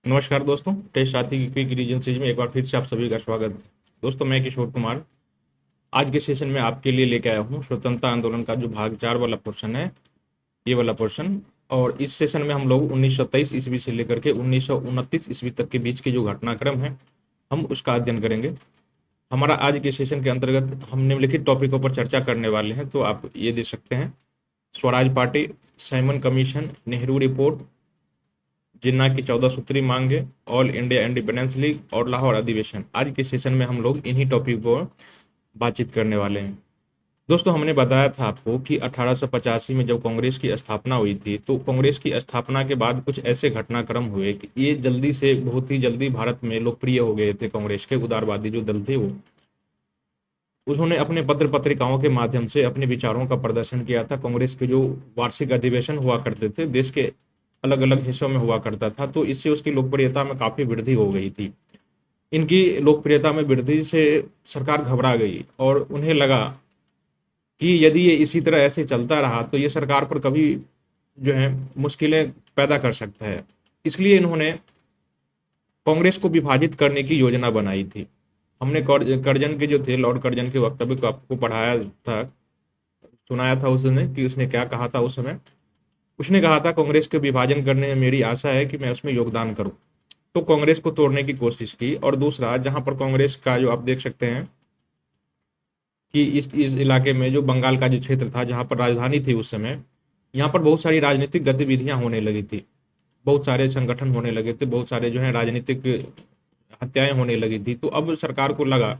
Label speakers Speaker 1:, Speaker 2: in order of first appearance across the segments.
Speaker 1: नमस्कार दोस्तों, टेस्ट साथी की क्विक रीजन सीरीज में एक बार फिर से आप सभी का स्वागत है। दोस्तों, मैं किशोर कुमार आज के सेशन में आपके लिए लेके आया हूँ स्वतंत्रता आंदोलन का जो भाग 4 वाला पोर्शन है, ये वाला पोर्शन। और इस सेशन में हम लोग 1923 ईस्वी से लेकर के 1929 ईस्वी तक के बीच के जो घटनाक्रम है, हम उसका अध्ययन करेंगे। हमारा आज के सेशन के अंतर्गत हम निम्नलिखित टॉपिकों पर चर्चा करने वाले हैं, तो आप ये देख सकते हैं: Swaraj Party, Simon Commission, Nehru Report, Jinnah की 14 सूत्री मांगे, ऑल इंडिया इंडिपेंडेंस लीग और लाहौर अधिवेशन। आज के सेशन में हम लोग इन्हीं टॉपिक पर बातचीत करने वाले हैं। दोस्तों, हमने बताया था आपको कि 1885 में जब कांग्रेस की स्थापना हुई थी, तो कांग्रेस की स्थापना के बाद कुछ ऐसे घटनाक्रम हुए कि ये जल्दी से बहुत ही जल्दी भारत में लोकप्रिय हो गए थे। कांग्रेस के उदारवादी जो दल थे वो उन्होंने अपने पत्र पत्रिकाओं के माध्यम से अपने विचारों का प्रदर्शन किया था। कांग्रेस के जो वार्षिक अधिवेशन हुआ करते थे, देश के अलग अलग हिस्सों में हुआ करता था, तो इससे उसकी लोकप्रियता में काफी वृद्धि हो गई थी। इनकी लोकप्रियता में वृद्धि से सरकार घबरा गई और उन्हें लगा कि यदि ये इसी तरह ऐसे चलता रहा तो ये सरकार पर कभी जो है मुश्किलें पैदा कर सकता है। इसलिए इन्होंने कांग्रेस को विभाजित करने की योजना बनाई थी। हमने कर्जन के जो थे, लॉर्ड कर्जन के वक्तव्य को आपको पढ़ाया था, सुनाया था उसने कि उसने क्या कहा था उस समय। उसने कहा था, कांग्रेस के विभाजन करने में मेरी आशा है कि मैं उसमें योगदान करूं। तो कांग्रेस को तोड़ने की कोशिश की। और दूसरा, जहां पर कांग्रेस का जो आप देख सकते हैं कि इस इलाके में जो बंगाल का जो क्षेत्र था, जहां पर राजधानी थी उस समय, यहाँ पर बहुत सारी राजनीतिक गतिविधियां होने लगी थी, बहुत सारे संगठन होने लगे थे, बहुत सारे जो है राजनीतिक हत्याएं होने लगी थी। तो अब सरकार को लगा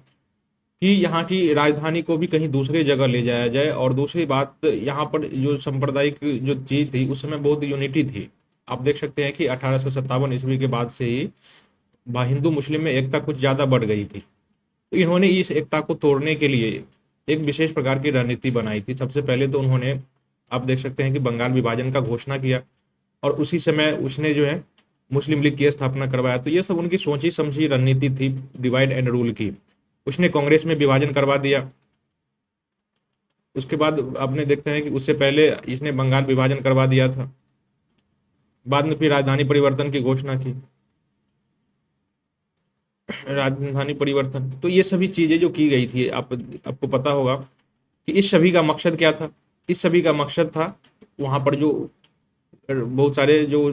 Speaker 1: कि यहाँ की राजधानी को भी कहीं दूसरी जगह ले जाया जाए। और दूसरी बात, यहाँ पर जो सांप्रदायिक जो चीज थी उस समय बहुत यूनिटी थी। आप देख सकते हैं कि 1857 ईस्वी के बाद से ही हिंदू मुस्लिम में एकता कुछ ज्यादा बढ़ गई थी। तो इन्होंने इस एकता को तोड़ने के लिए एक विशेष प्रकार की रणनीति बनाई थी। सबसे पहले तो उन्होंने, आप देख सकते हैं कि बंगाल विभाजन का घोषणा किया और उसी समय उसने जो है मुस्लिम लीग की स्थापना करवाया। तो ये सब उनकी सोची समझी रणनीति थी डिवाइड एंड रूल की। उसने कांग्रेस में विभाजन करवा दिया। उसके बाद आपने देखते हैं कि उससे पहले इसने बंगाल विभाजन करवा दिया था। बाद में फिर राजधानी परिवर्तन की घोषणा की, राजधानी परिवर्तन। तो ये सभी चीजें जो की गई थी, आपको पता होगा कि इस सभी का मकसद क्या था। इस सभी का मकसद था वहां पर जो बहुत सारे जो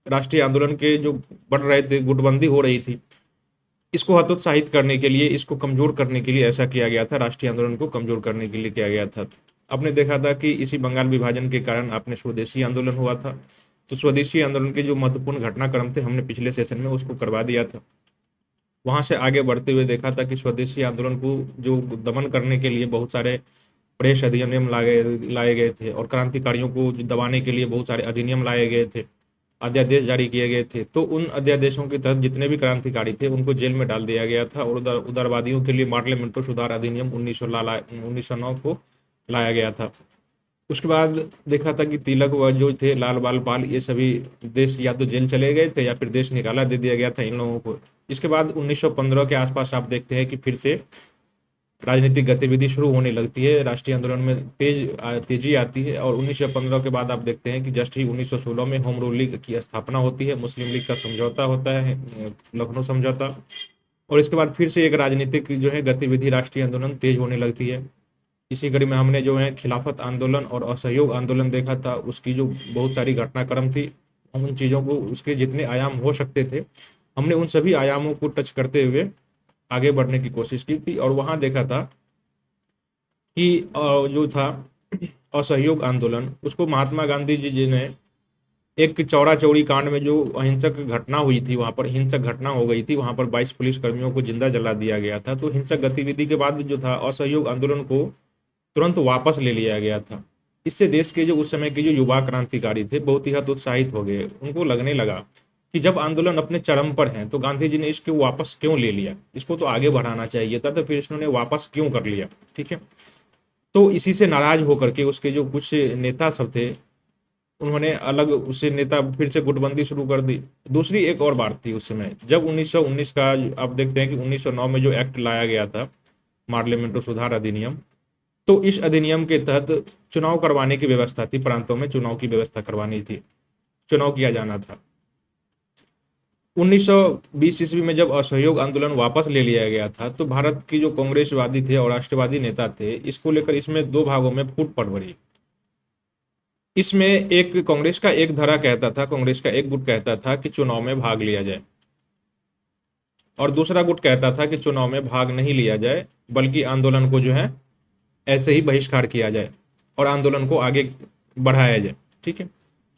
Speaker 1: राष्ट्रीय आंदोलन के जो बढ़ रहे थे, गुटबंदी हो रही थी, इसको हतोत्साहित करने के लिए, इसको कमजोर करने के लिए ऐसा किया गया था। राष्ट्रीय आंदोलन को कमजोर करने के लिए किया गया था। आपने देखा था कि इसी बंगाल विभाजन के कारण आपने स्वदेशी आंदोलन हुआ था। तो स्वदेशी आंदोलन के जो महत्वपूर्ण घटनाक्रम थे, हमने पिछले सेशन में उसको करवा दिया था। वहां से आगे बढ़ते हुए देखा था कि स्वदेशी आंदोलन को जो दमन करने के लिए बहुत सारे प्रेस अधिनियम लाए लाए गए थे और क्रांतिकारियों को दबाने के लिए बहुत सारे अधिनियम लाए गए थे, अध्यादेश जारी किए गए थे। तो उन अध्यादेशों के तहत जितने भी क्रांतिकारी थे उनको जेल में डाल दिया गया था। और उदारवादियों के लिए पार्लियामेंटो सुधार अधिनियम 1909 को लाया गया था। उसके बाद देखा था कि तिलक व जो थे, लाल बाल पाल, ये सभी देश या तो जेल चले गए थे या फिर देश निकाला दे दिया गया था इन लोगों को। इसके बाद 1915 के आसपास आप देखते हैं कि फिर से राजनीतिक गतिविधि शुरू होने लगती है, राष्ट्रीय आंदोलन में तेजी आती है। और 1915 के बाद आप देखते हैं कि जस्ट ही 1916 में होम रूल लीग की स्थापना होती है, मुस्लिम लीग का समझौता होता है, लखनऊ समझौता। और इसके बाद फिर से एक राजनीतिक जो है गतिविधि, राष्ट्रीय आंदोलन तेज होने लगती है। इसी कड़ी में हमने जो है खिलाफत आंदोलन और असहयोग आंदोलन देखा था। उसकी जो बहुत सारी घटनाक्रम थी, हम उन चीज़ों को, उसके जितने आयाम हो सकते थे, हमने उन सभी आयामों को टच करते हुए आगे बढ़ने की कोशिश की थी। और वहां देखा था कि जो था असहयोग आंदोलन, उसको महात्मा गांधी जी ने एक चौरा चौरी कांड में जो अहिंसक घटना हुई थी, वहां पर हिंसक घटना हो गई थी, वहां पर 22 पुलिस कर्मियों को जिंदा जला दिया गया था। तो हिंसक गतिविधि के बाद जो था असहयोग आंदोलन को तुरंत वापस ले लिया गया था। इससे देश के जो उस समय के जो युवा क्रांतिकारी थे बहुत ही हतोत्साहित हो गए। उनको लगने लगा कि जब आंदोलन अपने चरम पर है तो गांधी जी ने इसको वापस क्यों ले लिया, इसको तो आगे बढ़ाना चाहिए था, तो फिर इन्होंने वापस क्यों कर लिया। ठीक है। तो इसी से नाराज होकर के उसके जो कुछ नेता सब थे, उन्होंने अलग उससे नेता फिर से गुटबंदी शुरू कर दी। दूसरी एक और बात थी उस समय, जब 1919 का आप देखते हैं कि 1909 में जो एक्ट लाया गया था, पार्लियामेंटो सुधार अधिनियम, तो इस अधिनियम के तहत चुनाव करवाने की व्यवस्था थी, प्रांतों में चुनाव की व्यवस्था करवानी थी, चुनाव किया जाना था। 1920 ईस्वी में जब असहयोग आंदोलन वापस ले लिया गया था, तो भारत की जो कांग्रेसवादी थे और राष्ट्रवादी नेता थे, इसको लेकर इसमें दो भागों में फूट पड़ पड़ी। इसमें एक कांग्रेस का एक धड़ा कहता था, कांग्रेस का एक गुट कहता था कि चुनाव में भाग लिया जाए, और दूसरा गुट कहता था कि चुनाव में भाग नहीं लिया जाए, बल्कि आंदोलन को जो है ऐसे ही बहिष्कार किया जाए और आंदोलन को आगे बढ़ाया जाए। ठीक है,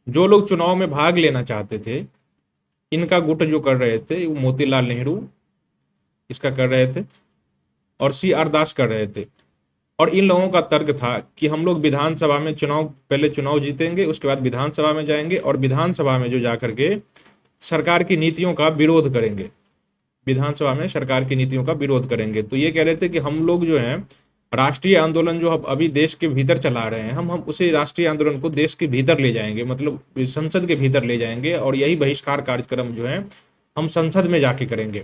Speaker 1: जो लोग चुनाव में भाग लेना चाहते थे, इनका गुट जो कर रहे थे वो मोतीलाल नेहरू इसका कर रहे थे और CR दास कर रहे थे। और इन लोगों का तर्क था कि हम लोग विधानसभा में पहले चुनाव जीतेंगे, उसके बाद विधानसभा में जाएंगे और विधानसभा में जो जाकर के सरकार की नीतियों का विरोध करेंगे, विधानसभा में सरकार की नीतियों का विरोध करेंगे। तो ये कह रहे थे कि हम लोग जो है राष्ट्रीय आंदोलन जो हम अभी देश के भीतर चला रहे हैं, हम उसे राष्ट्रीय आंदोलन को देश के भीतर ले जाएंगे, मतलब संसद के भीतर ले जाएंगे, और यही बहिष्कार कार्यक्रम जो है हम संसद में जाके करेंगे।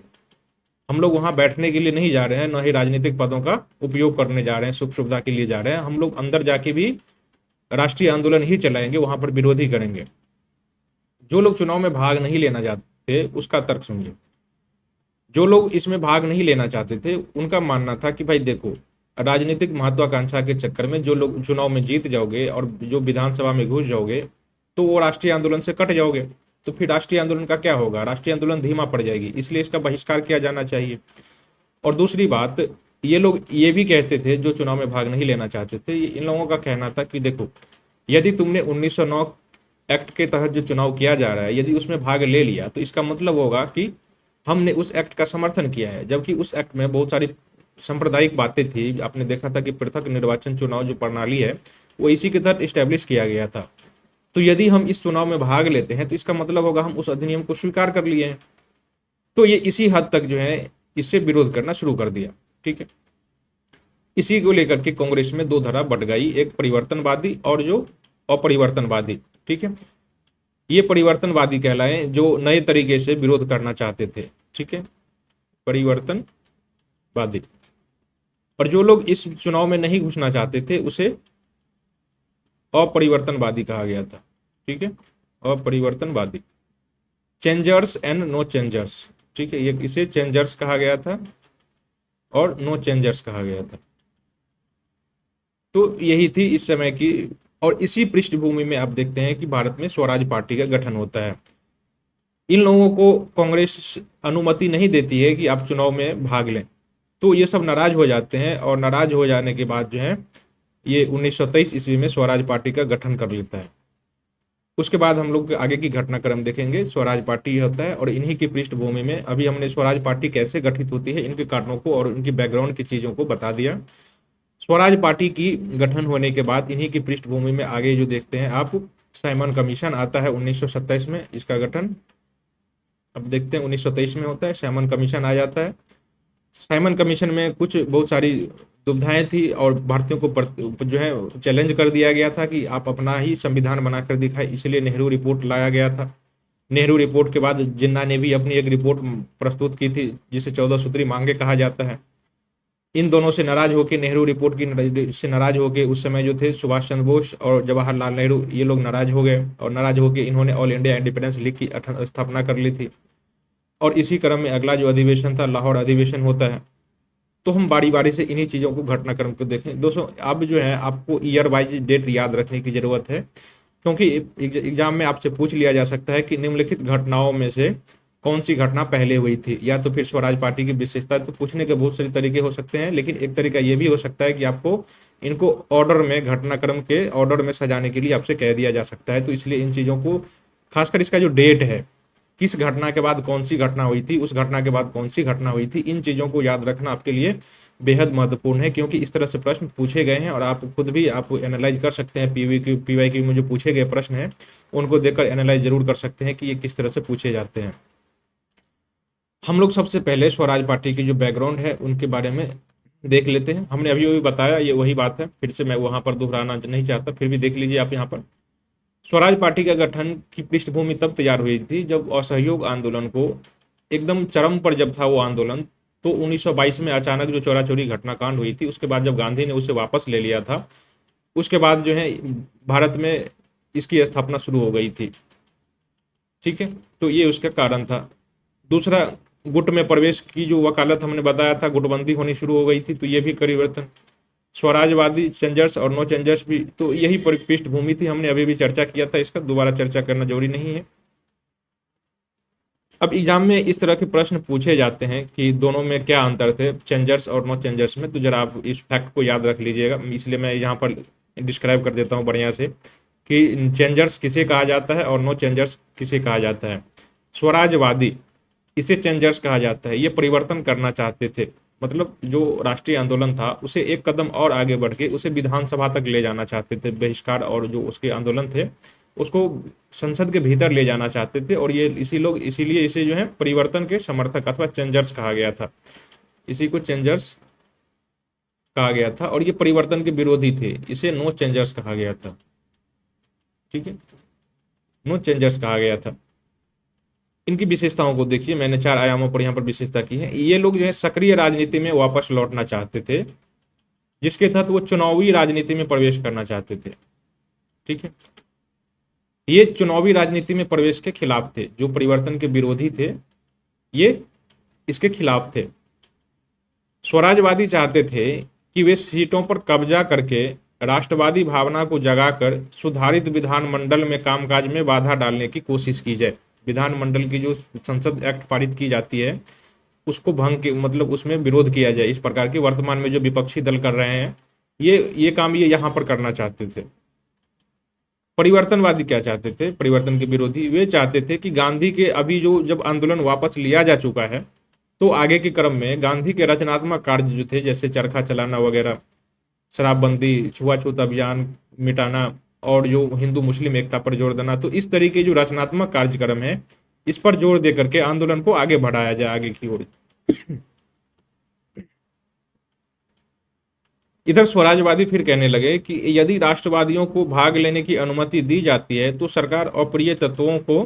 Speaker 1: हम लोग वहां बैठने के लिए नहीं जा रहे हैं, न ही राजनीतिक पदों का उपयोग करने जा रहे हैं, सुख सुविधा के लिए जा रहे हैं। हम लोग अंदर जाके भी राष्ट्रीय आंदोलन ही चलाएंगे, वहां पर विरोध ही करेंगे। जो लोग चुनाव में भाग नहीं लेना चाहते उसका तर्क सुनिए। जो लोग इसमें भाग नहीं लेना चाहते थे, उनका मानना था कि भाई देखो, राजनीतिक महत्वाकांक्षा के चक्कर में जो लोग चुनाव में जीत जाओगे और जो विधानसभा में घुस जाओगे, तो वो राष्ट्रीय आंदोलन से कट जाओगे, तो फिर राष्ट्रीय आंदोलन का क्या होगा, राष्ट्रीय आंदोलन धीमा पड़ जाएगी, इसलिए इसका बहिष्कार किया जाना चाहिए। और दूसरी बात, ये लोग ये भी कहते थे, जो चुनाव में भाग नहीं लेना चाहते थे, इन लोगों का कहना था कि देखो, यदि तुमने 1909 एक्ट के तहत जो चुनाव किया जा रहा है, यदि उसमें भाग ले लिया, तो इसका मतलब होगा कि हमने उस एक्ट का समर्थन किया है, जबकि उस एक्ट में बहुत सारी सांप्रदायिक बातें थी। आपने देखा था कि पृथक निर्वाचन चुनाव जो प्रणाली है वो इसी के तहत स्टैब्लिश किया गया था। तो यदि हम इस चुनाव में भाग लेते हैं, तो इसका मतलब होगा हम उस अधिनियम को स्वीकार कर लिए हैं। तो ये इसी हद तक जो है इससे विरोध करना शुरू कर दिया। ठीक है, इसी को लेकर के कांग्रेस में दो धारा बट गई, एक परिवर्तनवादी और जो अपरिवर्तनवादी। ठीक है, ये परिवर्तनवादी कहलाए जो नए तरीके से विरोध करना चाहते थे। ठीक है, परिवर्तनवादी। और जो लोग इस चुनाव में नहीं घुसना चाहते थे उसे अपरिवर्तनवादी कहा गया था। ठीक है, अपरिवर्तनवादी। Changers and no changers. ठीक है, ये इसे चेंजर्स कहा गया था और नो चेंजर्स कहा गया था। तो यही थी इस समय की। और इसी पृष्ठभूमि में आप देखते हैं कि भारत में स्वराज पार्टी का गठन होता है। इन लोगों को कांग्रेस अनुमति नहीं देती है कि आप चुनाव में भाग लें, तो ये सब नाराज हो जाते हैं, और नाराज हो जाने के बाद जो है ये 1923 ईस्वी में स्वराज पार्टी का गठन कर लेता है। उसके बाद हम लोग आगे की घटनाक्रम देखेंगे। स्वराज पार्टी होता है, और इन्हीं की पृष्ठभूमि में अभी हमने स्वराज पार्टी कैसे गठित होती है, इनके कारणों को और इनकी बैकग्राउंड की चीज़ों को बता दिया। स्वराज पार्टी की गठन होने के बाद इन्हीं की पृष्ठभूमि में आगे जो देखते हैं आप, साइमन कमीशन आता है 1927 में, इसका गठन अब देखते हैं 1923 में होता है। साइमन कमीशन आ जाता है। साइमन कमीशन में कुछ बहुत सारी दुविधाएं थी, और भारतीयों को जो है चैलेंज कर दिया गया था कि आप अपना ही संविधान बनाकर दिखाए, इसलिए नेहरू रिपोर्ट लाया गया था। नेहरू रिपोर्ट के बाद जिन्ना ने भी अपनी एक रिपोर्ट प्रस्तुत की थी, जिसे 14 सूत्री मांगे कहा जाता है। इन दोनों से नाराज होकर, नेहरू रिपोर्ट की से नाराज होकर उस समय जो थे सुभाष चंद्र बोस और जवाहरलाल नेहरू, ये लोग नाराज हो गए, और नाराज होकर इन्होंने ऑल इंडिया इंडिपेंडेंस लीग की स्थापना कर ली थी। और इसी क्रम में अगला जो अधिवेशन था, लाहौर अधिवेशन होता है। तो हम बारी बारी से इन्हीं चीज़ों को घटनाक्रम को देखें। दोस्तों, अब जो है आपको ईयर वाइज डेट याद रखने की जरूरत है, क्योंकि एग्जाम में आपसे पूछ लिया जा सकता है कि निम्नलिखित घटनाओं में से कौन सी घटना पहले हुई थी, या तो फिर स्वराज पार्टी की विशेषता। तो पूछने के बहुत सारे तरीके हो सकते हैं, लेकिन एक तरीका ये भी हो सकता है कि आपको इनको ऑर्डर में, घटनाक्रम के ऑर्डर में सजाने के लिए आपसे कह दिया जा सकता है। तो इसलिए इन चीज़ों को, खासकर इसका जो डेट है, किस घटना के बाद कौन सी घटना हुई थी, उस घटना के बाद कौन सी घटना हुई थी, इन चीज़ों को याद रखना आपके लिए बेहद महत्वपूर्ण है, क्योंकि इस तरह से प्रश्न पूछे गए हैं और आप खुद भी आप एनालाइज कर सकते हैं। पीवाई में जो पूछे गए प्रश्न हैं उनको देखकर एनालाइज जरूर कर सकते हैं कि ये किस तरह से पूछे जाते हैं। हम लोग सबसे पहले स्वराज पार्टी की जो बैकग्राउंड है उनके बारे में देख लेते हैं। हमने अभी अभी बताया, ये वही बात है, फिर से मैं वहां पर दोहराना नहीं चाहता, फिर भी देख लीजिए आप यहाँ पर। स्वराज पार्टी का गठन की पृष्ठभूमि तब तैयार हुई थी जब असहयोग आंदोलन को एकदम चरम पर जब था वो आंदोलन, तो 1922 में अचानक जो चोरा चोरी घटनाकांड हुई थी, उसके बाद जब गांधी ने उसे वापस ले लिया था, उसके बाद जो है भारत में इसकी स्थापना शुरू हो गई थी। ठीक है, तो ये उसका कारण था। दूसरा, गुट में प्रवेश की जो वकालत हमने बताया था, गुटबंदी होनी शुरू हो गई थी, तो ये भी परिवर्तन। स्वराजवादी चेंजर्स और नो चेंजर्स भी, तो यही पृष्ठभूमि थी, हमने अभी भी चर्चा किया था, इसका दोबारा चर्चा करना जरूरी नहीं है। अब एग्जाम में इस तरह के प्रश्न पूछे जाते हैं कि दोनों में क्या अंतर थे, चेंजर्स और नो चेंजर्स में, तो जरा आप इस फैक्ट को याद रख लीजिएगा, इसलिए मैं यहाँ पर डिस्क्राइब कर देता हूँ बढ़िया से कि चेंजर्स किसे कहा जाता है और नो चेंजर्स किसे कहा जाता है। स्वराजवादी, इसे चेंजर्स कहा जाता है, ये परिवर्तन करना चाहते थे, मतलब जो राष्ट्रीय आंदोलन था उसे एक कदम और आगे बढ़ के उसे विधानसभा तक ले जाना चाहते थे, बहिष्कार और जो उसके आंदोलन थे उसको संसद के भीतर ले जाना चाहते थे, और ये इसीलिए इसे जो है परिवर्तन के समर्थक अथवा चेंजर्स कहा गया था, इसी को चेंजर्स कहा गया था, और ये परिवर्तन के विरोधी थे, इसे नो चेंजर्स कहा गया था। ठीक है, नो चेंजर्स कहा गया था। इनकी विशेषताओं को देखिए, मैंने 4 आयामों पर यहाँ पर विशेषता की है। ये लोग जो है सक्रिय राजनीति में वापस लौटना चाहते थे, जिसके तहत वो चुनावी राजनीति में प्रवेश करना चाहते थे। ठीक है, ये चुनावी राजनीति में प्रवेश के खिलाफ थे, जो परिवर्तन के विरोधी थे ये इसके खिलाफ थे। स्वराजवादी चाहते थे कि वे सीटों पर कब्जा करके राष्ट्रवादी भावना को जगाकर सुधारित विधानमंडल में कामकाज में बाधा डालने की कोशिश की जाए। विधानमंडल की जो संसद एक्ट पारित की जाती है उसको भंग के मतलब उसमें विरोध किया जाए, इस प्रकार की वर्तमान में जो विपक्षी दल कर रहे हैं ये काम ये यहाँ पर करना चाहते थे। परिवर्तनवादी क्या चाहते थे, परिवर्तन के विरोधी वे चाहते थे कि गांधी के अभी जो जब आंदोलन वापस लिया जा चुका है तो आगे के क्रम में गांधी के रचनात्मक कार्य जो थे, जैसे चरखा चलाना वगैरह, शराबबंदी, छुआछूत अभियान मिटाना और जो हिंदू मुस्लिम एकता पर जोर देना, तो इस तरीके जो रचनात्मक कार्यक्रम है इस पर जोर दे करके आंदोलन को आगे बढ़ाया जाए आगे की ओर। इधर स्वराजवादी फिर कहने लगे कि यदि राष्ट्रवादियों को भाग लेने की अनुमति दी जाती है तो सरकार अप्रिय तत्वों को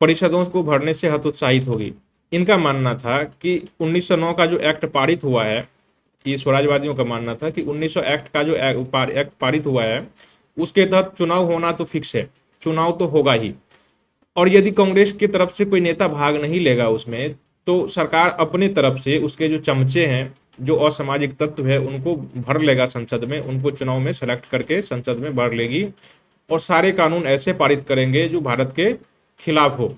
Speaker 1: परिषदों को भरने से हतोत्साहित होगी। इनका मानना था कि 1909 का जो एक्ट पारित हुआ है, ये स्वराजवादियों का मानना था कि 1900 एक्ट का जो एक्ट पारित हुआ है उसके तहत चुनाव होना तो फिक्स है, चुनाव तो होगा ही, और यदि कांग्रेस की तरफ से कोई नेता भाग नहीं लेगा उसमें तो सरकार अपने तरफ से उसके जो चमचे हैं, जो असामाजिक तत्व है, उनको भर लेगा संसद में, उनको चुनाव में सेलेक्ट करके संसद में भर लेगी और सारे कानून ऐसे पारित करेंगे जो भारत के खिलाफ हो।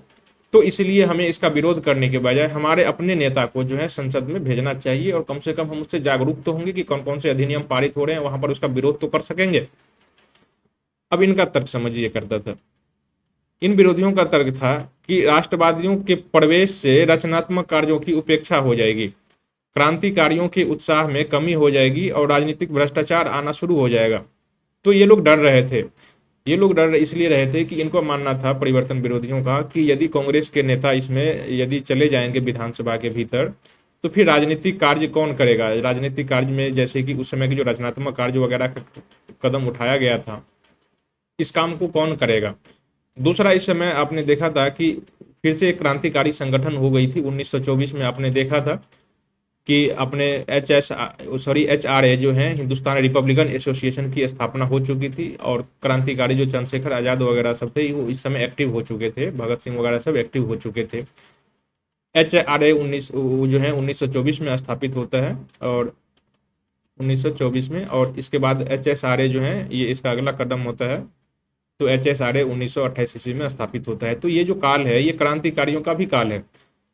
Speaker 1: तो इसलिए हमें इसका विरोध करने के बजाय हमारे अपने नेता को जो है संसद में भेजना चाहिए, और कम से कम हम उससे जागरूक तो होंगे कि कौन कौन से अधिनियम पारित हो रहे हैं, वहां पर उसका विरोध तो कर सकेंगे। अब इनका तर्क समझिए करता था, इन विरोधियों का तर्क था कि राष्ट्रवादियों के प्रवेश से रचनात्मक कार्यों की उपेक्षा हो जाएगी, क्रांतिकारियों के उत्साह में कमी हो जाएगी और राजनीतिक भ्रष्टाचार आना शुरू हो जाएगा। तो ये लोग डर रहे थे, ये लोग डर इसलिए रहे थे कि इनको मानना था परिवर्तन विरोधियों का कि यदि कांग्रेस के नेता इसमें यदि चले जाएंगे विधानसभा के भीतर तो फिर राजनीतिक कार्य कौन करेगा। राजनीतिक कार्य में जैसे कि उस समय के जो रचनात्मक कार्य वगैरह का कदम उठाया गया था, इस काम को कौन करेगा। दूसरा, इस समय आपने देखा था कि फिर से एक क्रांतिकारी संगठन हो गई थी 1924 में, आपने देखा था कि अपने HRA जो है हिंदुस्तान रिपब्लिकन एसोसिएशन की स्थापना हो चुकी थी, और क्रांतिकारी जो चंद्रशेखर आजाद वगैरह सब थे वो इस समय एक्टिव हो चुके थे, भगत सिंह वगैरह सब एक्टिव हो चुके थे। HRA 19 जो है 1924 में स्थापित होता है, और 1924 में, और इसके बाद HSRA जो है ये इसका अगला कदम होता है, तो HSRA 1928 ईस्वी में स्थापित होता है। तो ये जो काल है ये क्रांतिकारियों का भी काल है,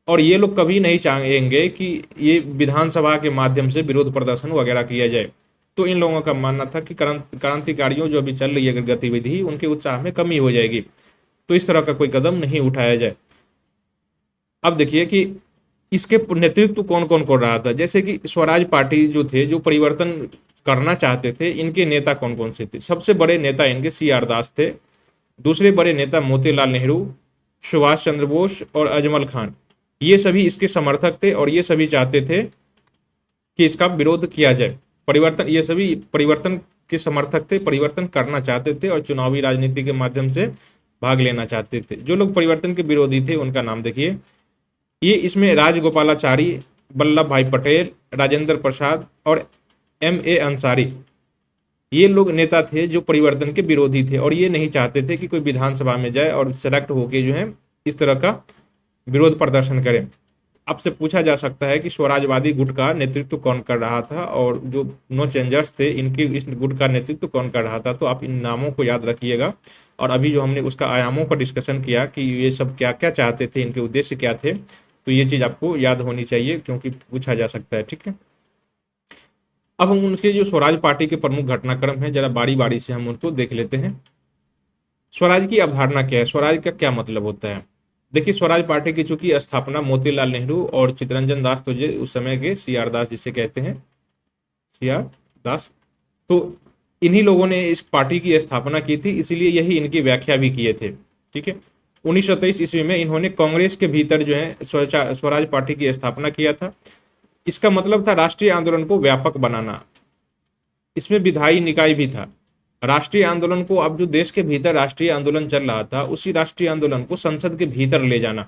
Speaker 1: और ये लोग कभी नहीं चाहेंगे कि ये विधानसभा के माध्यम से विरोध प्रदर्शन वगैरह किया जाए। तो इन लोगों का मानना था कि क्रांतिकारियों जो अभी चल रही है गतिविधि उनके उत्साह में कमी हो जाएगी, तो इस तरह का कोई कदम नहीं उठाया जाए। अब देखिए कि इसके नेतृत्व कौन कौन कर रहा था, जैसे कि स्वराज पार्टी जो थे, जो परिवर्तन करना चाहते थे, इनके नेता कौन कौन से थे। सबसे बड़े नेता इनके CR दास थे, दूसरे बड़े नेता मोतीलाल नेहरू, सुभाष चंद्र बोस और अजमल खान, ये सभी इसके समर्थक थे और ये सभी चाहते थे कि इसका विरोध किया जाए। परिवर्तन, ये सभी परिवर्तन के समर्थक थे, परिवर्तन करना चाहते थे और चुनावी राजनीति के माध्यम से भाग लेना चाहते थे। जो लोग परिवर्तन के विरोधी थे उनका नाम देखिए, ये इसमें राजगोपालाचारी, वल्लभ भाई पटेल, राजेंद्र प्रसाद और MA अंसारी, ये लोग नेता थे जो परिवर्तन के विरोधी थे, और ये नहीं चाहते थे कि कोई विधानसभा में जाए और सेलेक्ट होके जो है इस तरह का विरोध प्रदर्शन करें। आपसे पूछा जा सकता है कि स्वराजवादी गुट का नेतृत्व कौन कर रहा था और जो नो चेंजर्स थे इनके इस गुट का नेतृत्व कौन कर रहा था। तो आप इन नामों को याद रखिएगा। और अभी जो हमने उसका आयामों पर डिस्कशन किया कि ये सब क्या क्या चाहते थे, इनके उद्देश्य क्या थे, तो ये चीज़ आपको याद होनी चाहिए क्योंकि पूछा जा सकता है। ठीक है, अब हम उनके जो स्वराज पार्टी के प्रमुख घटनाक्रम हैं जरा बारी बारी से हम उनको देख लेते हैं। स्वराज की अवधारणा क्या है, स्वराज का क्या मतलब होता है। देखिए, स्वराज पार्टी की चूंकि स्थापना मोतीलाल नेहरू और चित्तरंजन दास तो ये उस समय के सी आर दास जिसे कहते हैं, सी आर दास, तो इन्हीं लोगों ने इस पार्टी की स्थापना की थी, इसलिए यही इनकी व्याख्या भी किए थे। ठीक है, 1923 ईस्वी में इन्होंने कांग्रेस के भीतर जो है स्वराज पार्टी की स्थापना किया था। इसका मतलब था राष्ट्रीय आंदोलन को व्यापक बनाना। इसमें विधायी निकाय भी था। राष्ट्रीय आंदोलन को, अब जो देश के भीतर राष्ट्रीय आंदोलन चल रहा था उसी राष्ट्रीय आंदोलन को संसद के भीतर ले जाना,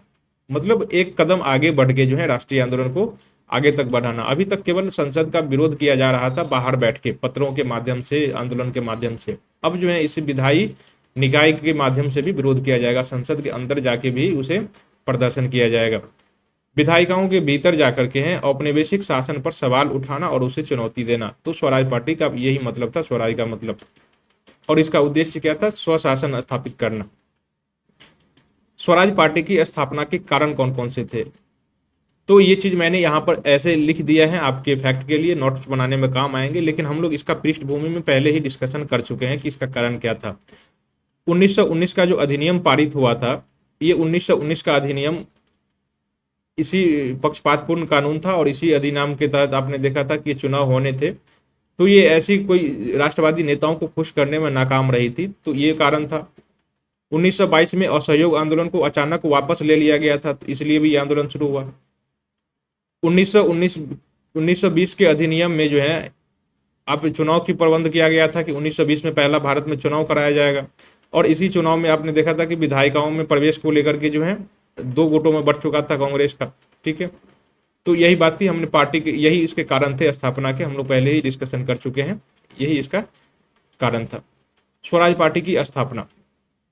Speaker 1: मतलब एक कदम आगे बढ़ के जो है राष्ट्रीय आंदोलन को आगे तक बढ़ाना। अभी तक केवल संसद का विरोध किया जा रहा था बाहर बैठ के, पत्रों के माध्यम से, आंदोलन के माध्यम से। अब जो है इस विधायी निकाय के माध्यम से भी विरोध किया जाएगा, संसद के अंदर जाके भी उसे प्रदर्शन किया जाएगा। विधायिकाओं के भीतर जाकर के हैं औपनिवेशिक शासन पर सवाल उठाना और उसे चुनौती देना। तो स्वराज पार्टी का यही मतलब था, स्वराज का मतलब। और इसका उद्देश्य क्या था, स्वशासन स्थापित करना। स्वराज पार्टी की स्थापना के कारण कौन कौन से थे, तो ये चीज मैंने यहाँ पर ऐसे लिख दिया है आपके फैक्ट के लिए, नोट्स बनाने में काम आएंगे, लेकिन हम लोग इसका पृष्ठभूमि में पहले ही डिस्कशन कर चुके हैं कि इसका कारण क्या था। 1919 का जो अधिनियम पारित हुआ था, ये 1919 का अधिनियम इसी पक्षपातपूर्ण कानून था और इसी अधिनियम के तहत आपने देखा था कि ये चुनाव होने थे। तो ये ऐसी कोई राष्ट्रवादी नेताओं को खुश करने में नाकाम रही थी, तो ये कारण था। 1922 में असहयोग आंदोलन को अचानक वापस ले लिया गया था, तो इसलिए भी ये आंदोलन शुरू हुआ। 1920 के अधिनियम में जो है आप चुनाव की प्रबंध किया गया था कि 1920 में पहला भारत में चुनाव कराया जाएगा। और इसी चुनाव में आपने देखा था कि विधायिकाओं में प्रवेश को लेकर के जो है 2 गुटों में बढ़ चुका था कांग्रेस का। ठीक है, तो यही बात थी, हमने पार्टी के यही इसके कारण थे स्थापना के, हम लोग पहले ही डिस्कशन कर चुके हैं, यही इसका कारण था। स्वराज पार्टी की स्थापना,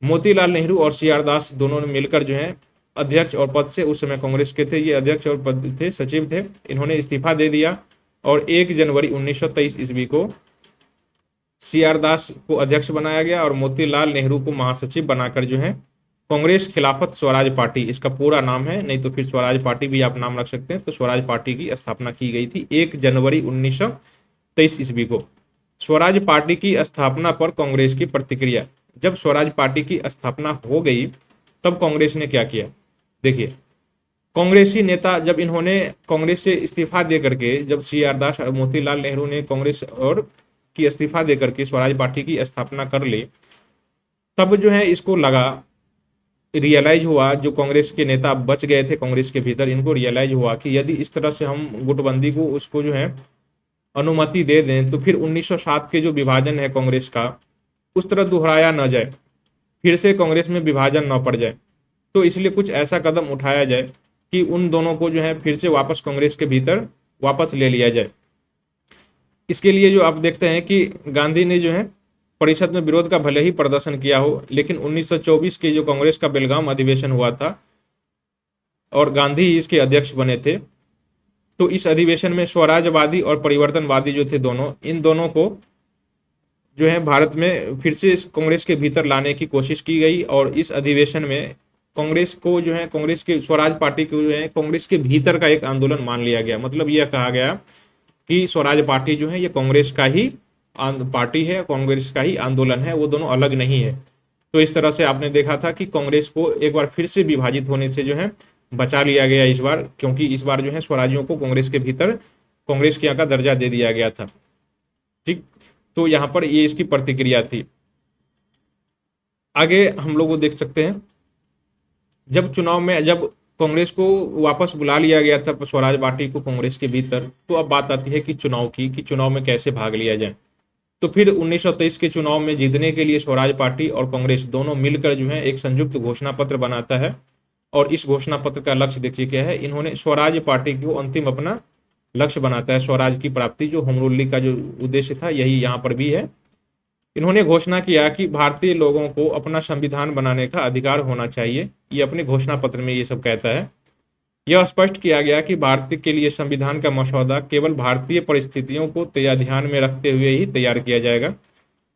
Speaker 1: मोतीलाल नेहरू और सी आर दास दोनों ने मिलकर जो है अध्यक्ष और पद से, उस समय कांग्रेस के थे ये अध्यक्ष और पद थे, सचिव थे, इन्होंने इस्तीफा दे दिया और 1 जनवरी 1923 ईस्वी को सी आर दास को अध्यक्ष बनाया गया और मोतीलाल नेहरू को महासचिव बनाकर जो है कांग्रेस खिलाफत स्वराज पार्टी, इसका पूरा नाम है, नहीं तो फिर स्वराज पार्टी भी आप नाम रख सकते हैं, तो स्वराज पार्टी की स्थापना की गई थी 1 जनवरी 1923 ईस्वी को। स्वराज पार्टी की स्थापना पर कांग्रेस की प्रतिक्रिया, जब स्वराज पार्टी की स्थापना हो गई तब कांग्रेस ने क्या किया। देखिए, कांग्रेसी नेता जब इन्होंने कांग्रेस से इस्तीफा दे करके, जब सी आर दास और मोतीलाल नेहरू ने कांग्रेस और की इस्तीफा दे करके स्वराज पार्टी की स्थापना कर ली, तब जो है इसको लगा, रियलाइज हुआ, जो कांग्रेस के नेता बच गए थे कांग्रेस के भीतर, इनको रियलाइज हुआ कि यदि इस तरह से हम गुटबंदी को उसको जो है अनुमति दे दें तो फिर 1907 के जो विभाजन है कांग्रेस का उस तरह दोहराया न जाए, फिर से कांग्रेस में विभाजन न पड़ जाए। तो इसलिए कुछ ऐसा कदम उठाया जाए कि उन दोनों को जो है फिर से वापस कांग्रेस के भीतर वापस ले लिया जाए। इसके लिए जो आप देखते हैं कि गांधी ने जो है परिषद में विरोध का भले ही प्रदर्शन किया हो, लेकिन 1924 के जो कांग्रेस का बेलगाम अधिवेशन हुआ था और गांधी इसके अध्यक्ष बने थे, तो इस अधिवेशन में स्वराजवादी और परिवर्तनवादी जो थे दोनों, इन दोनों को जो है भारत में फिर से कांग्रेस के भीतर लाने की कोशिश की गई। और इस अधिवेशन में कांग्रेस को जो है, कांग्रेस के स्वराज पार्टी को जो है कांग्रेस के भीतर का एक आंदोलन मान लिया गया। मतलब यह कहा गया कि स्वराज पार्टी जो है ये कांग्रेस का ही पार्टी है, कांग्रेस का ही आंदोलन है, वो दोनों अलग नहीं है। तो इस तरह से आपने देखा था कि कांग्रेस को एक बार फिर से विभाजित होने से जो है बचा लिया गया इस बार, क्योंकि इस बार जो है स्वराजियों को कांग्रेस के भीतर कांग्रेस के यहाँ का दर्जा दे दिया गया था। ठीक, तो यहाँ पर ये इसकी प्रतिक्रिया थी। आगे हम लोग को देख सकते हैं, जब चुनाव में जब कांग्रेस को वापस बुला लिया गया था स्वराज पार्टी को कांग्रेस के भीतर, तो अब बात आती है कि चुनाव की, कि चुनाव में कैसे भाग लिया जाए। तो फिर 1923 के चुनाव में जीतने के लिए स्वराज पार्टी और कांग्रेस दोनों मिलकर जो है एक संयुक्त घोषणा पत्र बनाता है। और इस घोषणा पत्र का लक्ष्य देखिए क्या है, इन्होंने स्वराज पार्टी को अंतिम अपना लक्ष्य बनाता है, स्वराज की प्राप्ति, जो होम रूल का जो उद्देश्य था यही यहाँ पर भी है। इन्होंने घोषणा किया कि भारतीय लोगों को अपना संविधान बनाने का अधिकार होना चाहिए, ये अपने घोषणा पत्र में ये सब कहता है। यह स्पष्ट किया गया कि भारत के लिए संविधान का मसौदा केवल भारतीय परिस्थितियों को ध्यान में रखते हुए ही तैयार किया जाएगा।